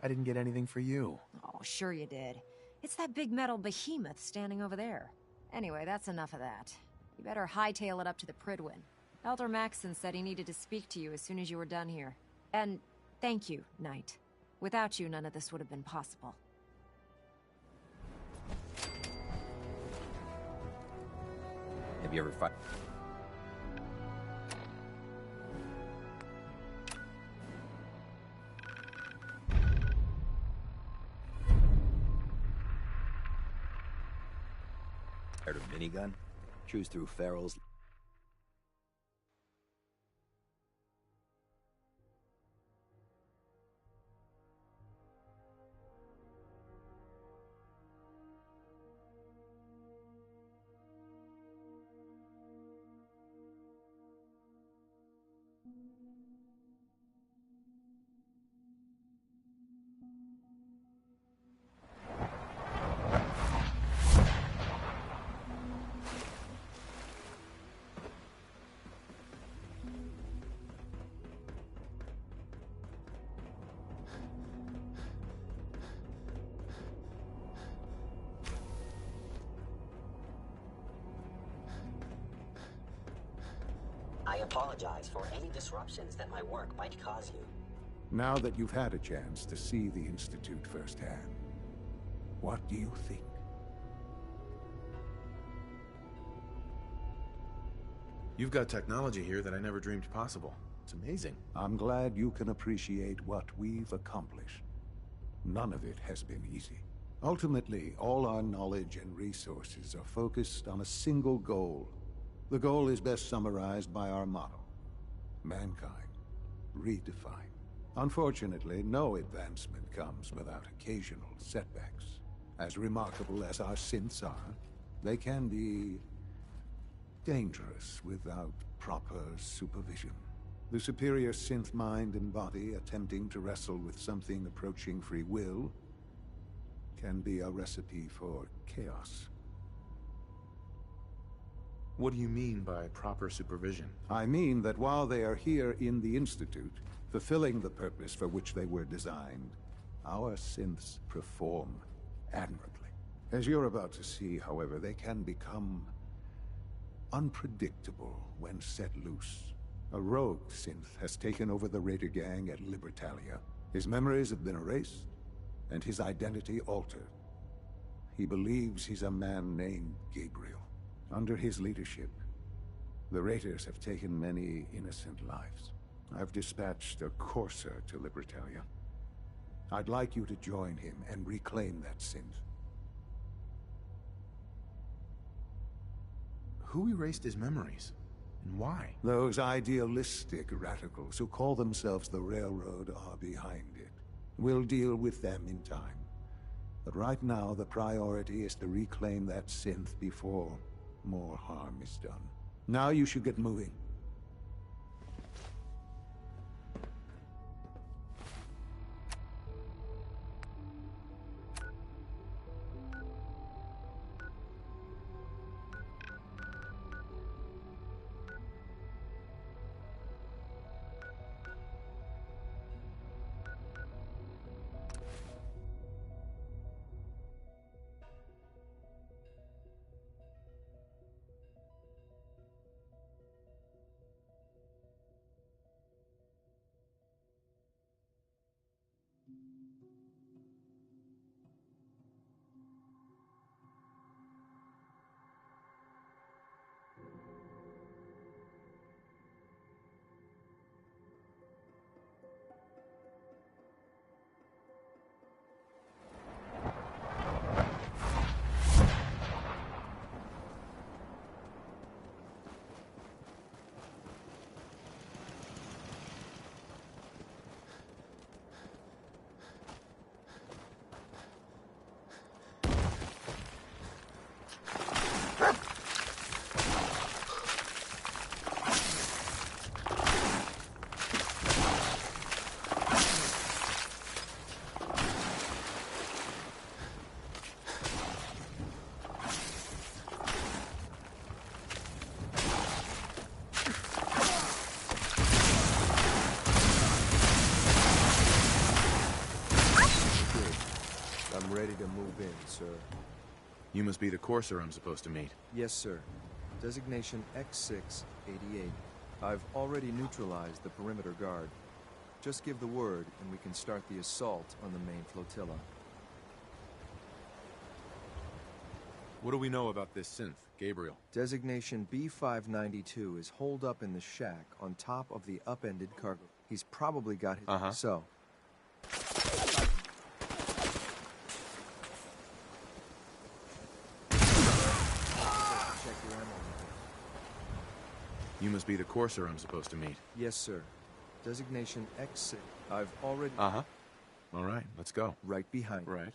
I didn't get anything for you. Oh, sure you did. It's that big metal behemoth standing over there. Anyway, that's enough of that. You better hightail it up to the Prydwen. Elder Maxson said he needed to speak to you as soon as you were done here. And thank you, Knight. Without you, none of this would have been possible. Have you ever fight? Heard of minigun? Cruise through Farrell's. I apologize for any disruptions that my work might cause you. Now that you've had a chance to see the Institute firsthand, what do you think? You've got technology here that I never dreamed possible. It's amazing. I'm glad you can appreciate what we've accomplished. None of it has been easy. Ultimately, all our knowledge and resources are focused on a single goal. The goal is best summarized by our motto: mankind, redefined. Unfortunately, no advancement comes without occasional setbacks. As remarkable as our synths are, they can be dangerous without proper supervision. The superior synth mind and body attempting to wrestle with something approaching free will can be a recipe for chaos. What do you mean by proper supervision? I mean that while they are here in the Institute, fulfilling the purpose for which they were designed, our synths perform admirably. As you're about to see, however, they can become unpredictable when set loose. A rogue synth has taken over the Raider gang at Libertalia. His memories have been erased, and his identity altered. He believes he's a man named Gabriel. Under his leadership, the Raiders have taken many innocent lives. I've dispatched a courser to Libertalia. I'd like you to join him and reclaim that synth. Who erased his memories? And why? Those idealistic radicals who call themselves the Railroad are behind it. We'll deal with them in time. But right now, the priority is to reclaim that synth before more harm is done. Now you should get moving. ready to move in, sir. You must be the courser I'm supposed to meet. Yes, sir. Designation X688. I've already neutralized the perimeter guard. Just give the word, and we can start the assault on the main flotilla. What do we know about this synth, Gabriel? Designation B592 is holed up in the shack on top of the upended cargo. He's probably got his... So... You must be the courser I'm supposed to meet. Yes, sir. Designation X6. I've already... All right, let's go. Right behind. Right.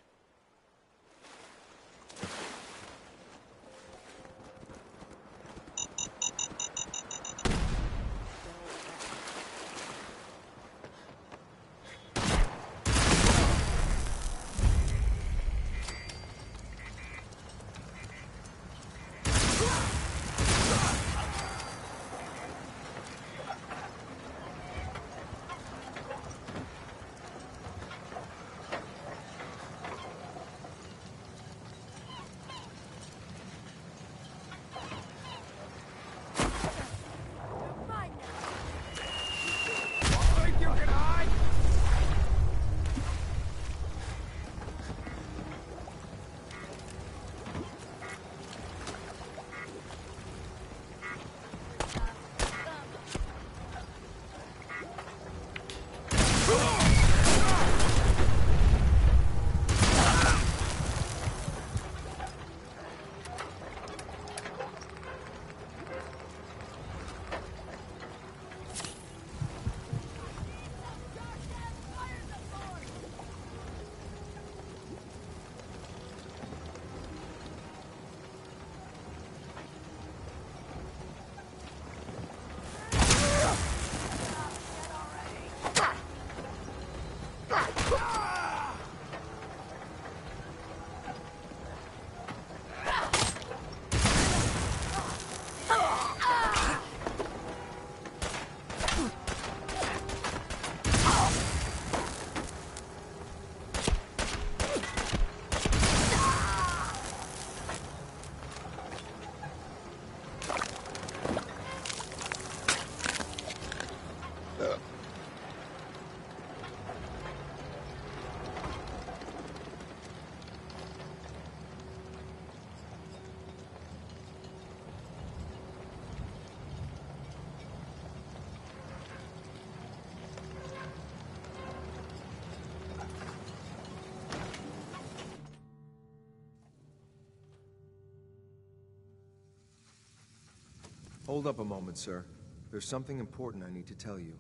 Hold up a moment, sir. There's something important I need to tell you.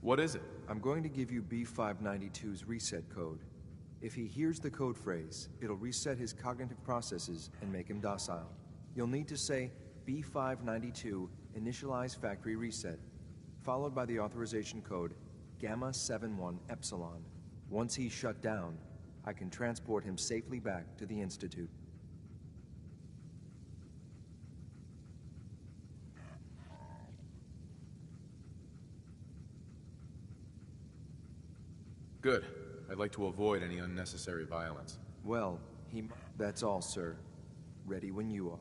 What is it? I'm going to give you B592's reset code. If he hears the code phrase, it'll reset his cognitive processes and make him docile. You'll need to say B592 initialize factory reset, followed by the authorization code Gamma 71 Epsilon. Once he's shut down, I can transport him safely back to the Institute. Good. I'd like to avoid any unnecessary violence. Well, that's all, sir. Ready when you are.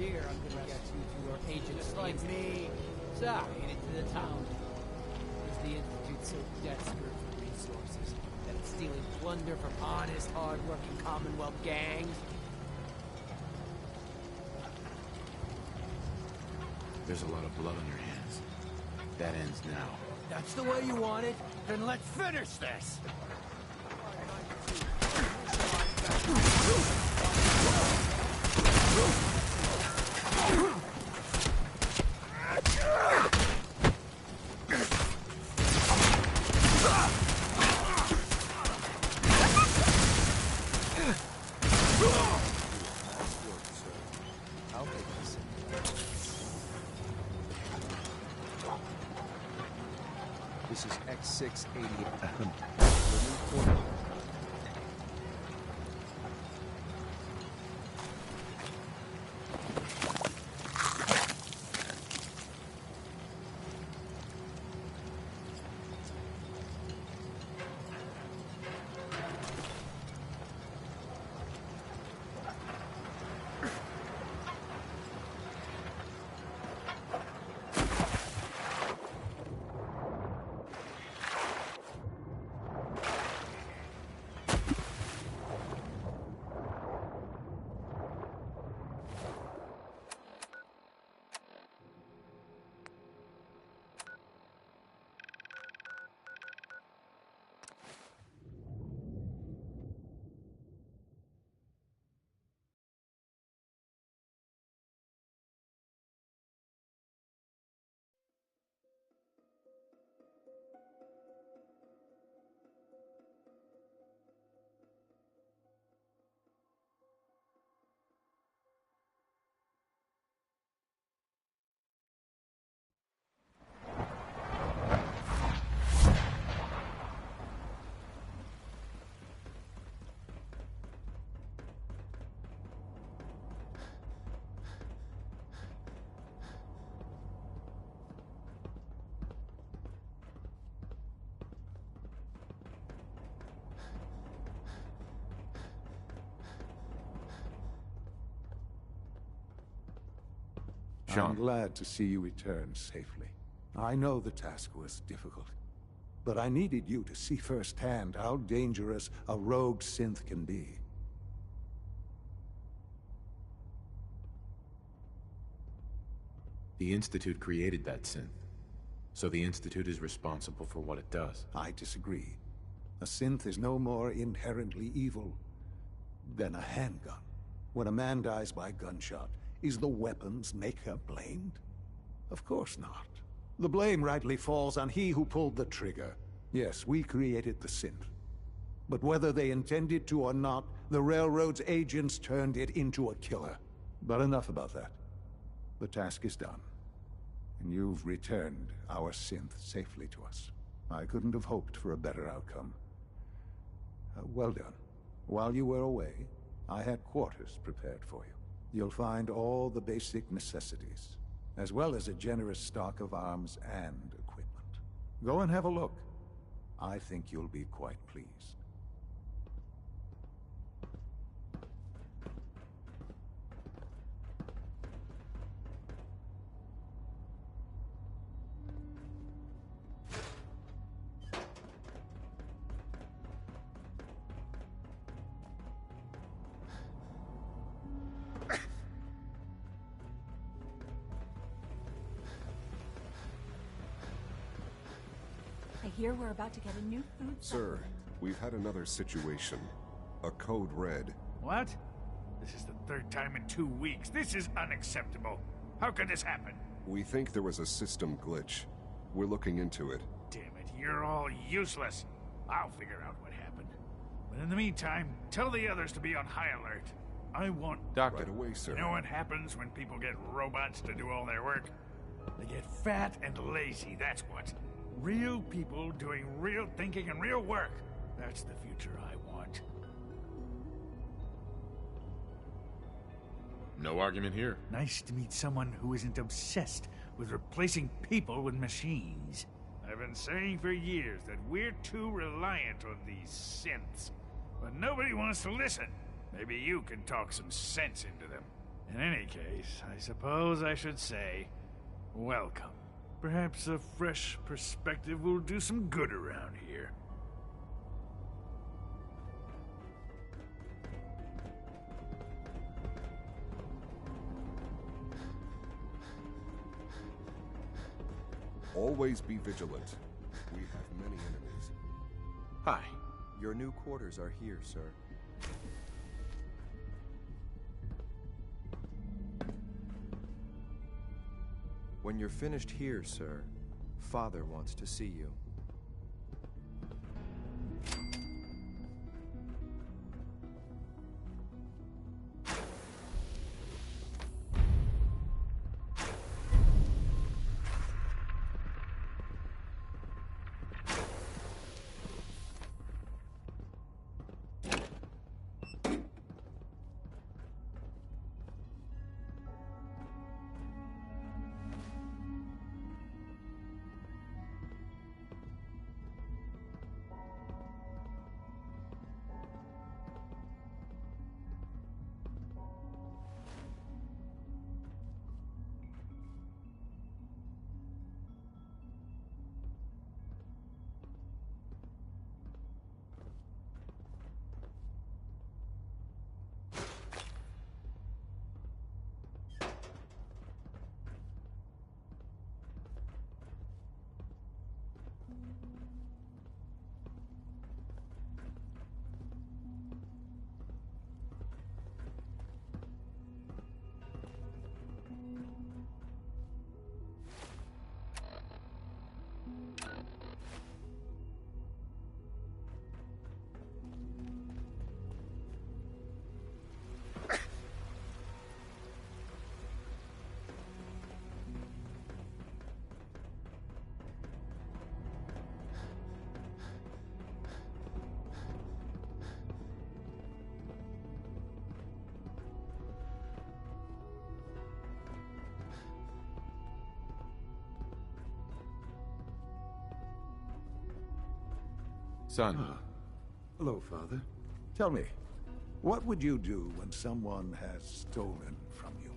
Here, I'm gonna get you to your agent. Just like me. So, made it to the town. Is the Institute so desperate for resources that it's stealing plunder from honest, hard-working Commonwealth gangs? There's a lot of blood on your hands. That ends now. That's the way you want it? Then let's finish this! This is X688. Sean. I'm glad to see you return safely. I know the task was difficult, but I needed you to see firsthand how dangerous a rogue synth can be. The Institute created that synth, so the Institute is responsible for what it does. I disagree. A synth is no more inherently evil than a handgun. When a man dies by gunshot, is the weapon's maker blamed? Of course not. The blame rightly falls on he who pulled the trigger. Yes, we created the synth. But whether they intended to or not, the Railroad's agents turned it into a killer. But enough about that. The task is done. And you've returned our synth safely to us. I couldn't have hoped for a better outcome. Well done. While you were away, I had quarters prepared for you. You'll find all the basic necessities, as well as a generous stock of arms and equipment. Go and have a look. I think you'll be quite pleased. I hear we're about to get a new food Sir, we've had another situation. A code red. What? This is the third time in 2 weeks. This is unacceptable. How could this happen? We think there was a system glitch. We're looking into it. Damn it, you're all useless. I'll figure out what happened. But in the meantime, tell the others to be on high alert. I want... Doctor. Right away, sir. You know what happens when people get robots to do all their work? They get fat and lazy, that's what. Real people doing real thinking and real work. That's the future I want. No argument here. Nice to meet someone who isn't obsessed with replacing people with machines. I've been saying for years that we're too reliant on these synths. But nobody wants to listen. Maybe you can talk some sense into them. In any case, I suppose I should say, welcome. Perhaps a fresh perspective will do some good around here. Always be vigilant. We have many enemies. Hi. Your new quarters are here, sir. When you're finished here, sir, Father wants to see you. Son. Hello, Father. Tell me, what would you do when someone has stolen from you?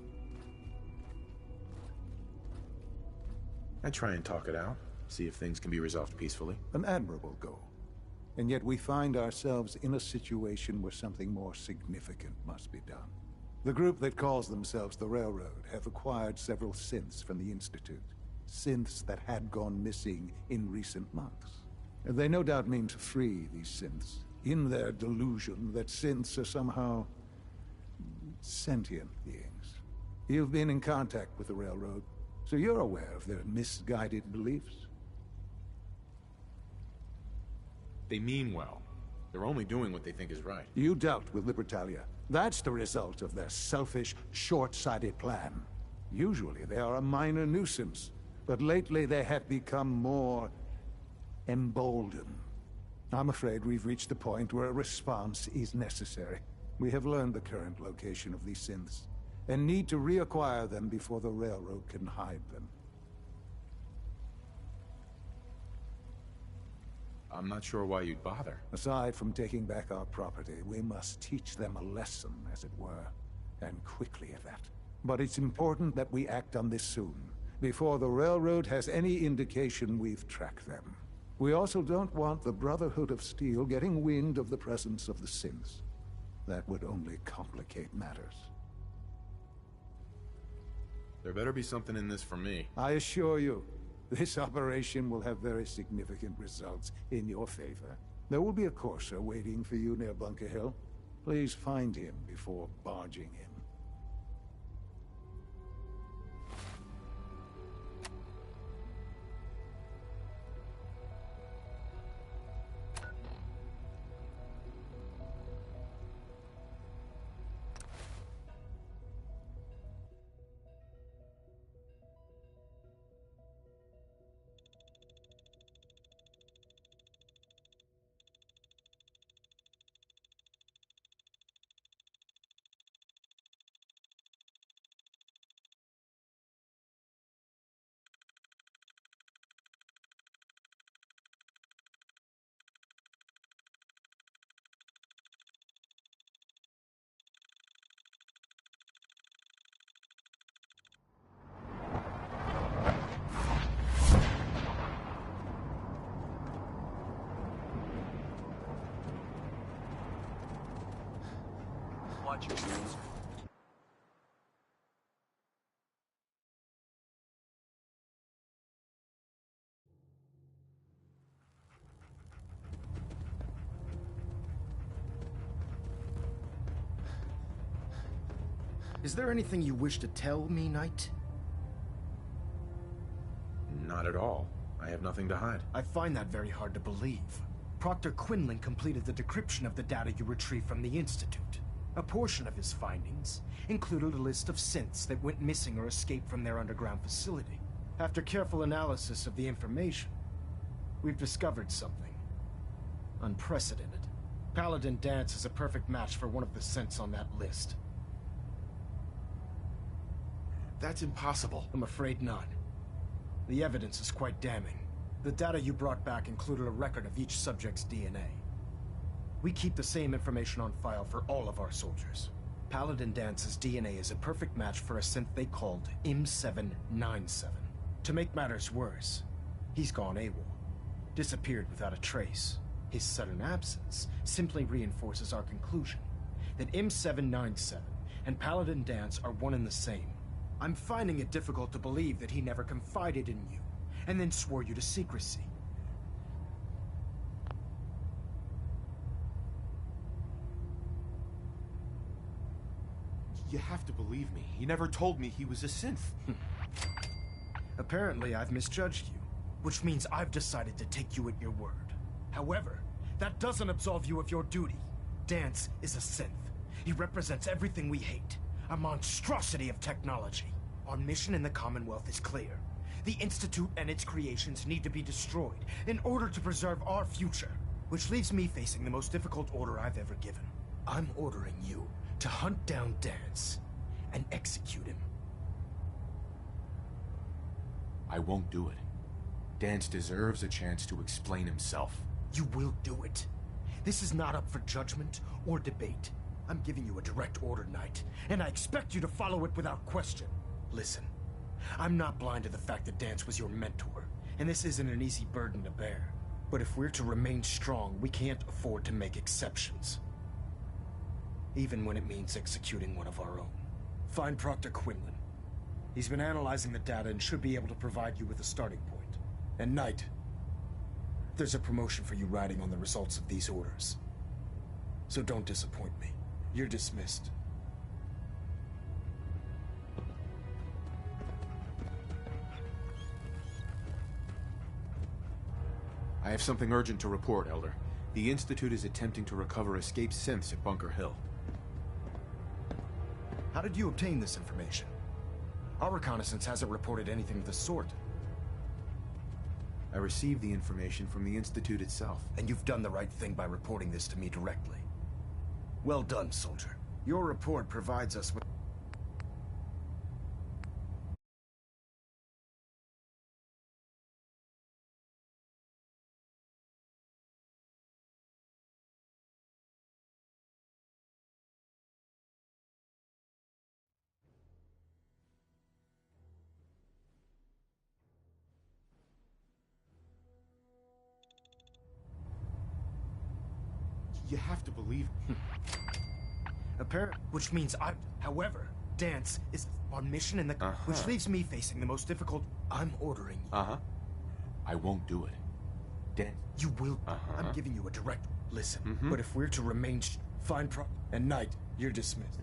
I try and talk it out, see if things can be resolved peacefully. An admirable goal. And yet we find ourselves in a situation where something more significant must be done. The group that calls themselves the Railroad have acquired several synths from the Institute. Synths that had gone missing in recent months. They no doubt mean to free these synths, in their delusion that synths are somehow sentient beings. You've been in contact with the Railroad, so you're aware of their misguided beliefs? They mean well. They're only doing what they think is right. You dealt with Libertalia. That's the result of their selfish, short-sighted plan. Usually they are a minor nuisance, but lately they have become more emboldened. I'm afraid we've reached the point where a response is necessary. We have learned the current location of these synths, and need to reacquire them before the Railroad can hide them. I'm not sure why you'd bother. Aside from taking back our property, we must teach them a lesson, as it were. And quickly at that. But it's important that we act on this soon, before the Railroad has any indication we've tracked them. We also don't want the Brotherhood of Steel getting wind of the presence of the synths. That would only complicate matters. There better be something in this for me. I assure you, this operation will have very significant results in your favor. There will be a courser waiting for you near Bunker Hill. Please find him before barging in. Roger. Is there anything you wish to tell me, Knight? Not at all. I have nothing to hide. I find that very hard to believe. Proctor Quinlan completed the decryption of the data you retrieved from the Institute. A portion of his findings included a list of synths that went missing or escaped from their underground facility. After careful analysis of the information, we've discovered something unprecedented. Paladin Danse is a perfect match for one of the synths on that list. That's impossible. I'm afraid not. The evidence is quite damning. The data you brought back included a record of each subject's DNA. We keep the same information on file for all of our soldiers. Paladin Danse's DNA is a perfect match for a synth they called M797. To make matters worse, he's gone AWOL. Disappeared without a trace. His sudden absence simply reinforces our conclusion that M797 and Paladin Danse are one and the same. I'm finding it difficult to believe that he never confided in you, and then swore you to secrecy. You have to believe me. He never told me he was a synth. Apparently, I've misjudged you, which means I've decided to take you at your word. However, that doesn't absolve you of your duty. Danse is a synth. He represents everything we hate. A monstrosity of technology. Our mission in the Commonwealth is clear. The Institute and its creations need to be destroyed in order to preserve our future. Which leaves me facing the most difficult order I've ever given. I'm ordering you to hunt down Danse and execute him. I won't do it. Danse deserves a chance to explain himself. You will do it. This is not up for judgment or debate. I'm giving you a direct order, Knight, and I expect you to follow it without question. Listen, I'm not blind to the fact that Danse was your mentor, and this isn't an easy burden to bear. But if we're to remain strong, we can't afford to make exceptions. Even when it means executing one of our own. Find Proctor Quinlan. He's been analyzing the data and should be able to provide you with a starting point. And Knight, there's a promotion for you riding on the results of these orders. So don't disappoint me. You're dismissed. I have something urgent to report, Elder. The Institute is attempting to recover escaped synths at Bunker Hill. How did you obtain this information? Our reconnaissance hasn't reported anything of the sort. I received the information from the Institute itself. And you've done the right thing by reporting this to me directly. Well done, soldier. Your report provides us with... You have to believe me. Which means however, Danse is on mission in the... Which leaves me facing the most difficult... I'm ordering you. I won't do it. Danse... You will... I'm giving you a direct... Listen, but if we're to remain... Find And Knight, you're dismissed.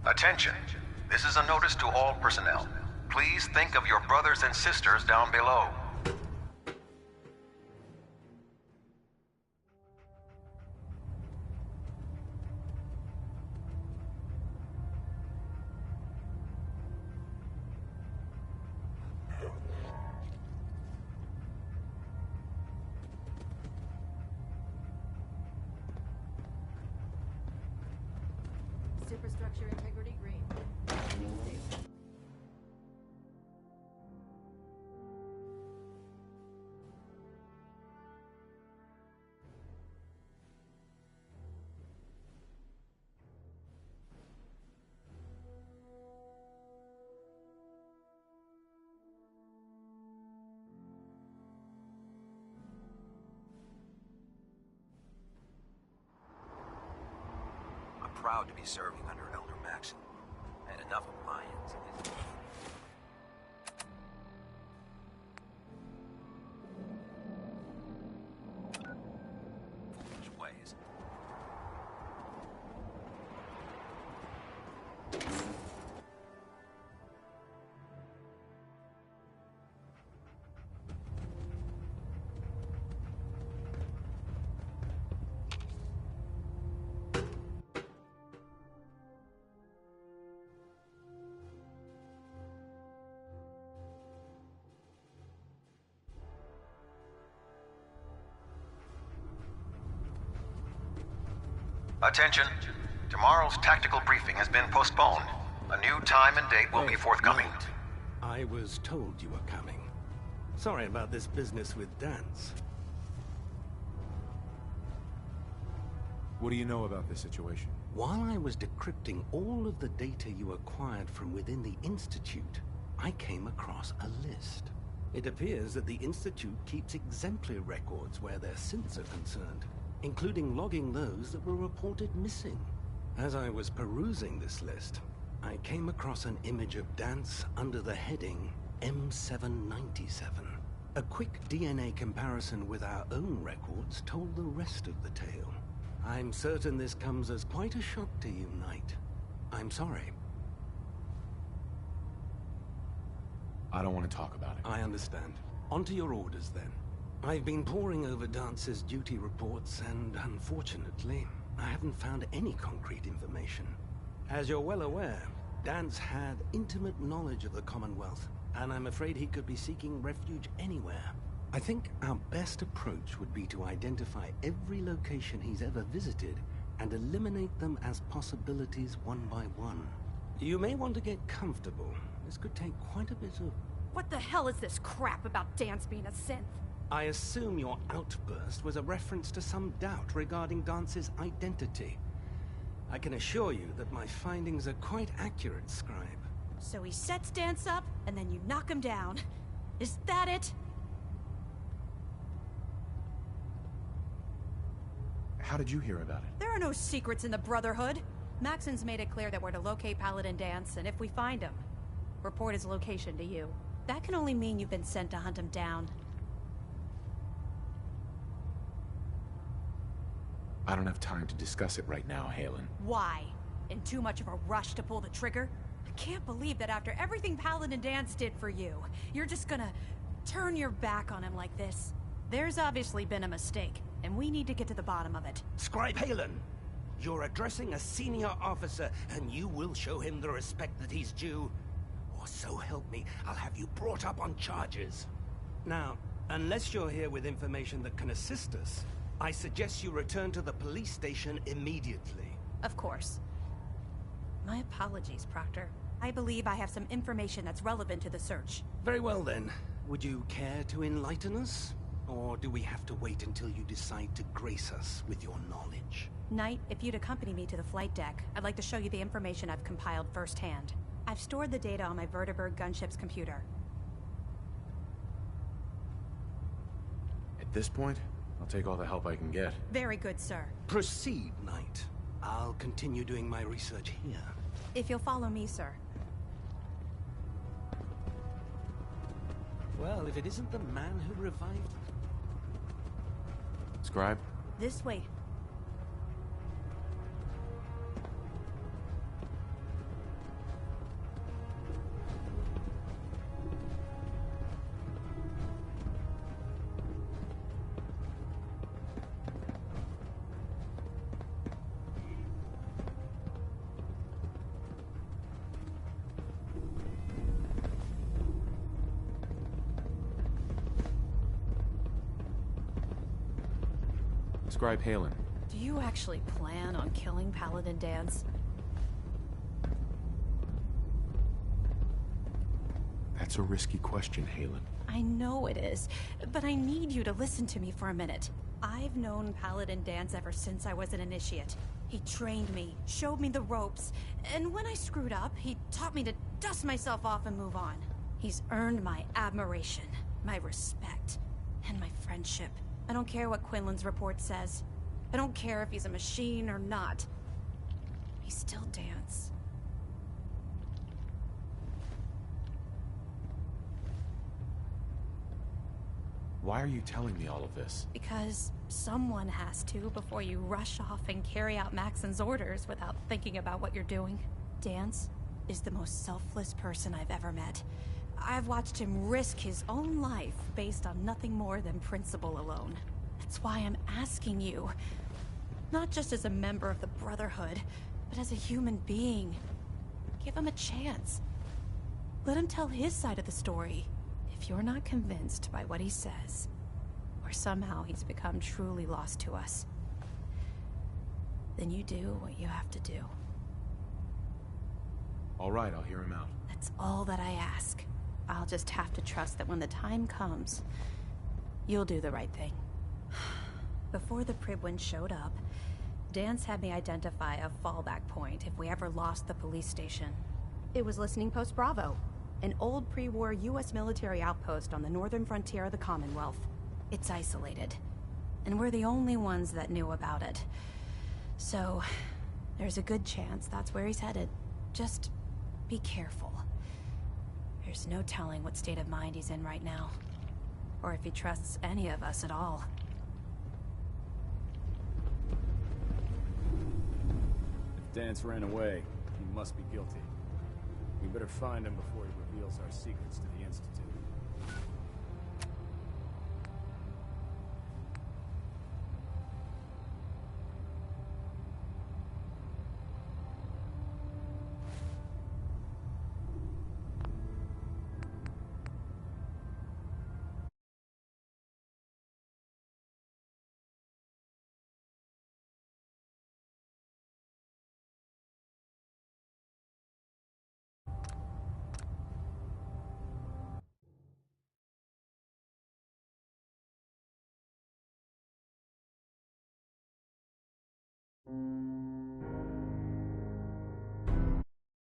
Attention. This is a notice to all personnel. Please think of your brothers and sisters down below. Superstructure integrity green. proud to be serving under Elder Maxson. And enough of my ends. Foolish ways. Attention. Tomorrow's tactical briefing has been postponed. A new time and date will be forthcoming. Knight, I was told you were coming. Sorry about this business with Danse. What do you know about this situation? While I was decrypting all of the data you acquired from within the Institute, I came across a list. It appears that the Institute keeps exemplary records where their synths are concerned, including logging those that were reported missing. As I was perusing this list, I came across an image of Danse under the heading M797. A quick DNA comparison with our own records told the rest of the tale. I'm certain this comes as quite a shock to you, Knight. I'm sorry. I don't want to talk about it. I understand. On to your orders, then. I've been poring over Dance's duty reports, and unfortunately, I haven't found any concrete information. As you're well aware, Danse had intimate knowledge of the Commonwealth, and I'm afraid he could be seeking refuge anywhere. I think our best approach would be to identify every location he's ever visited and eliminate them as possibilities one by one. You may want to get comfortable. This could take quite a bit of... What the hell is this crap about Danse being a synth? I assume your outburst was a reference to some doubt regarding Dance's identity. I can assure you that my findings are quite accurate, Scribe. So he sets Danse up, and then you knock him down. Is that it? How did you hear about it? There are no secrets in the Brotherhood. Maxson's made it clear that we're to locate Paladin Danse, and if we find him, report his location to you. That can only mean you've been sent to hunt him down. I don't have time to discuss it right now, Haylen. Why? In too much of a rush to pull the trigger? I can't believe that after everything Paladin Danse did for you, you're just gonna turn your back on him like this. There's obviously been a mistake, and we need to get to the bottom of it. Scribe Haylen! You're addressing a senior officer, and you will show him the respect that he's due. Or so help me, I'll have you brought up on charges. Now, unless you're here with information that can assist us, I suggest you return to the police station immediately. Of course. My apologies, Proctor. I believe I have some information that's relevant to the search. Very well then. Would you care to enlighten us? Or do we have to wait until you decide to grace us with your knowledge? Knight, if you'd accompany me to the flight deck, I'd like to show you the information I've compiled firsthand. I've stored the data on my Vertibird gunship's computer. At this point, I'll take all the help I can get. Very good, sir. Proceed, Knight. I'll continue doing my research here. If you'll follow me, sir. Well, if it isn't the man who revived... Scribe? This way. Scribe Haylen. Do you actually plan on killing Paladin Danse? That's a risky question, Haylen. I know it is, but I need you to listen to me for a minute. I've known Paladin Danse ever since I was an initiate. He trained me, showed me the ropes, and when I screwed up, he taught me to dust myself off and move on. He's earned my admiration, my respect, and my friendship. I don't care what Quinlan's report says. I don't care if he's a machine or not. He's still Dance. Why are you telling me all of this? Because someone has to before you rush off and carry out Maxon's orders without thinking about what you're doing. Dance is the most selfless person I've ever met. I've watched him risk his own life based on nothing more than principle alone. That's why I'm asking you. Not just as a member of the Brotherhood, but as a human being. Give him a chance. Let him tell his side of the story. If you're not convinced by what he says, or somehow he's become truly lost to us, then you do what you have to do. All right, I'll hear him out. That's all that I ask. I'll just have to trust that when the time comes, you'll do the right thing. Before the Pribwin showed up, Dance had me identify a fallback point if we ever lost the police station. It was Listening Post Bravo, an old pre-war US military outpost on the northern frontier of the Commonwealth. It's isolated, and we're the only ones that knew about it. So, there's a good chance that's where he's headed. Just be careful. There's no telling what state of mind he's in right now, or if he trusts any of us at all. If Dance ran away, he must be guilty. We better find him before he reveals our secrets to the Institute.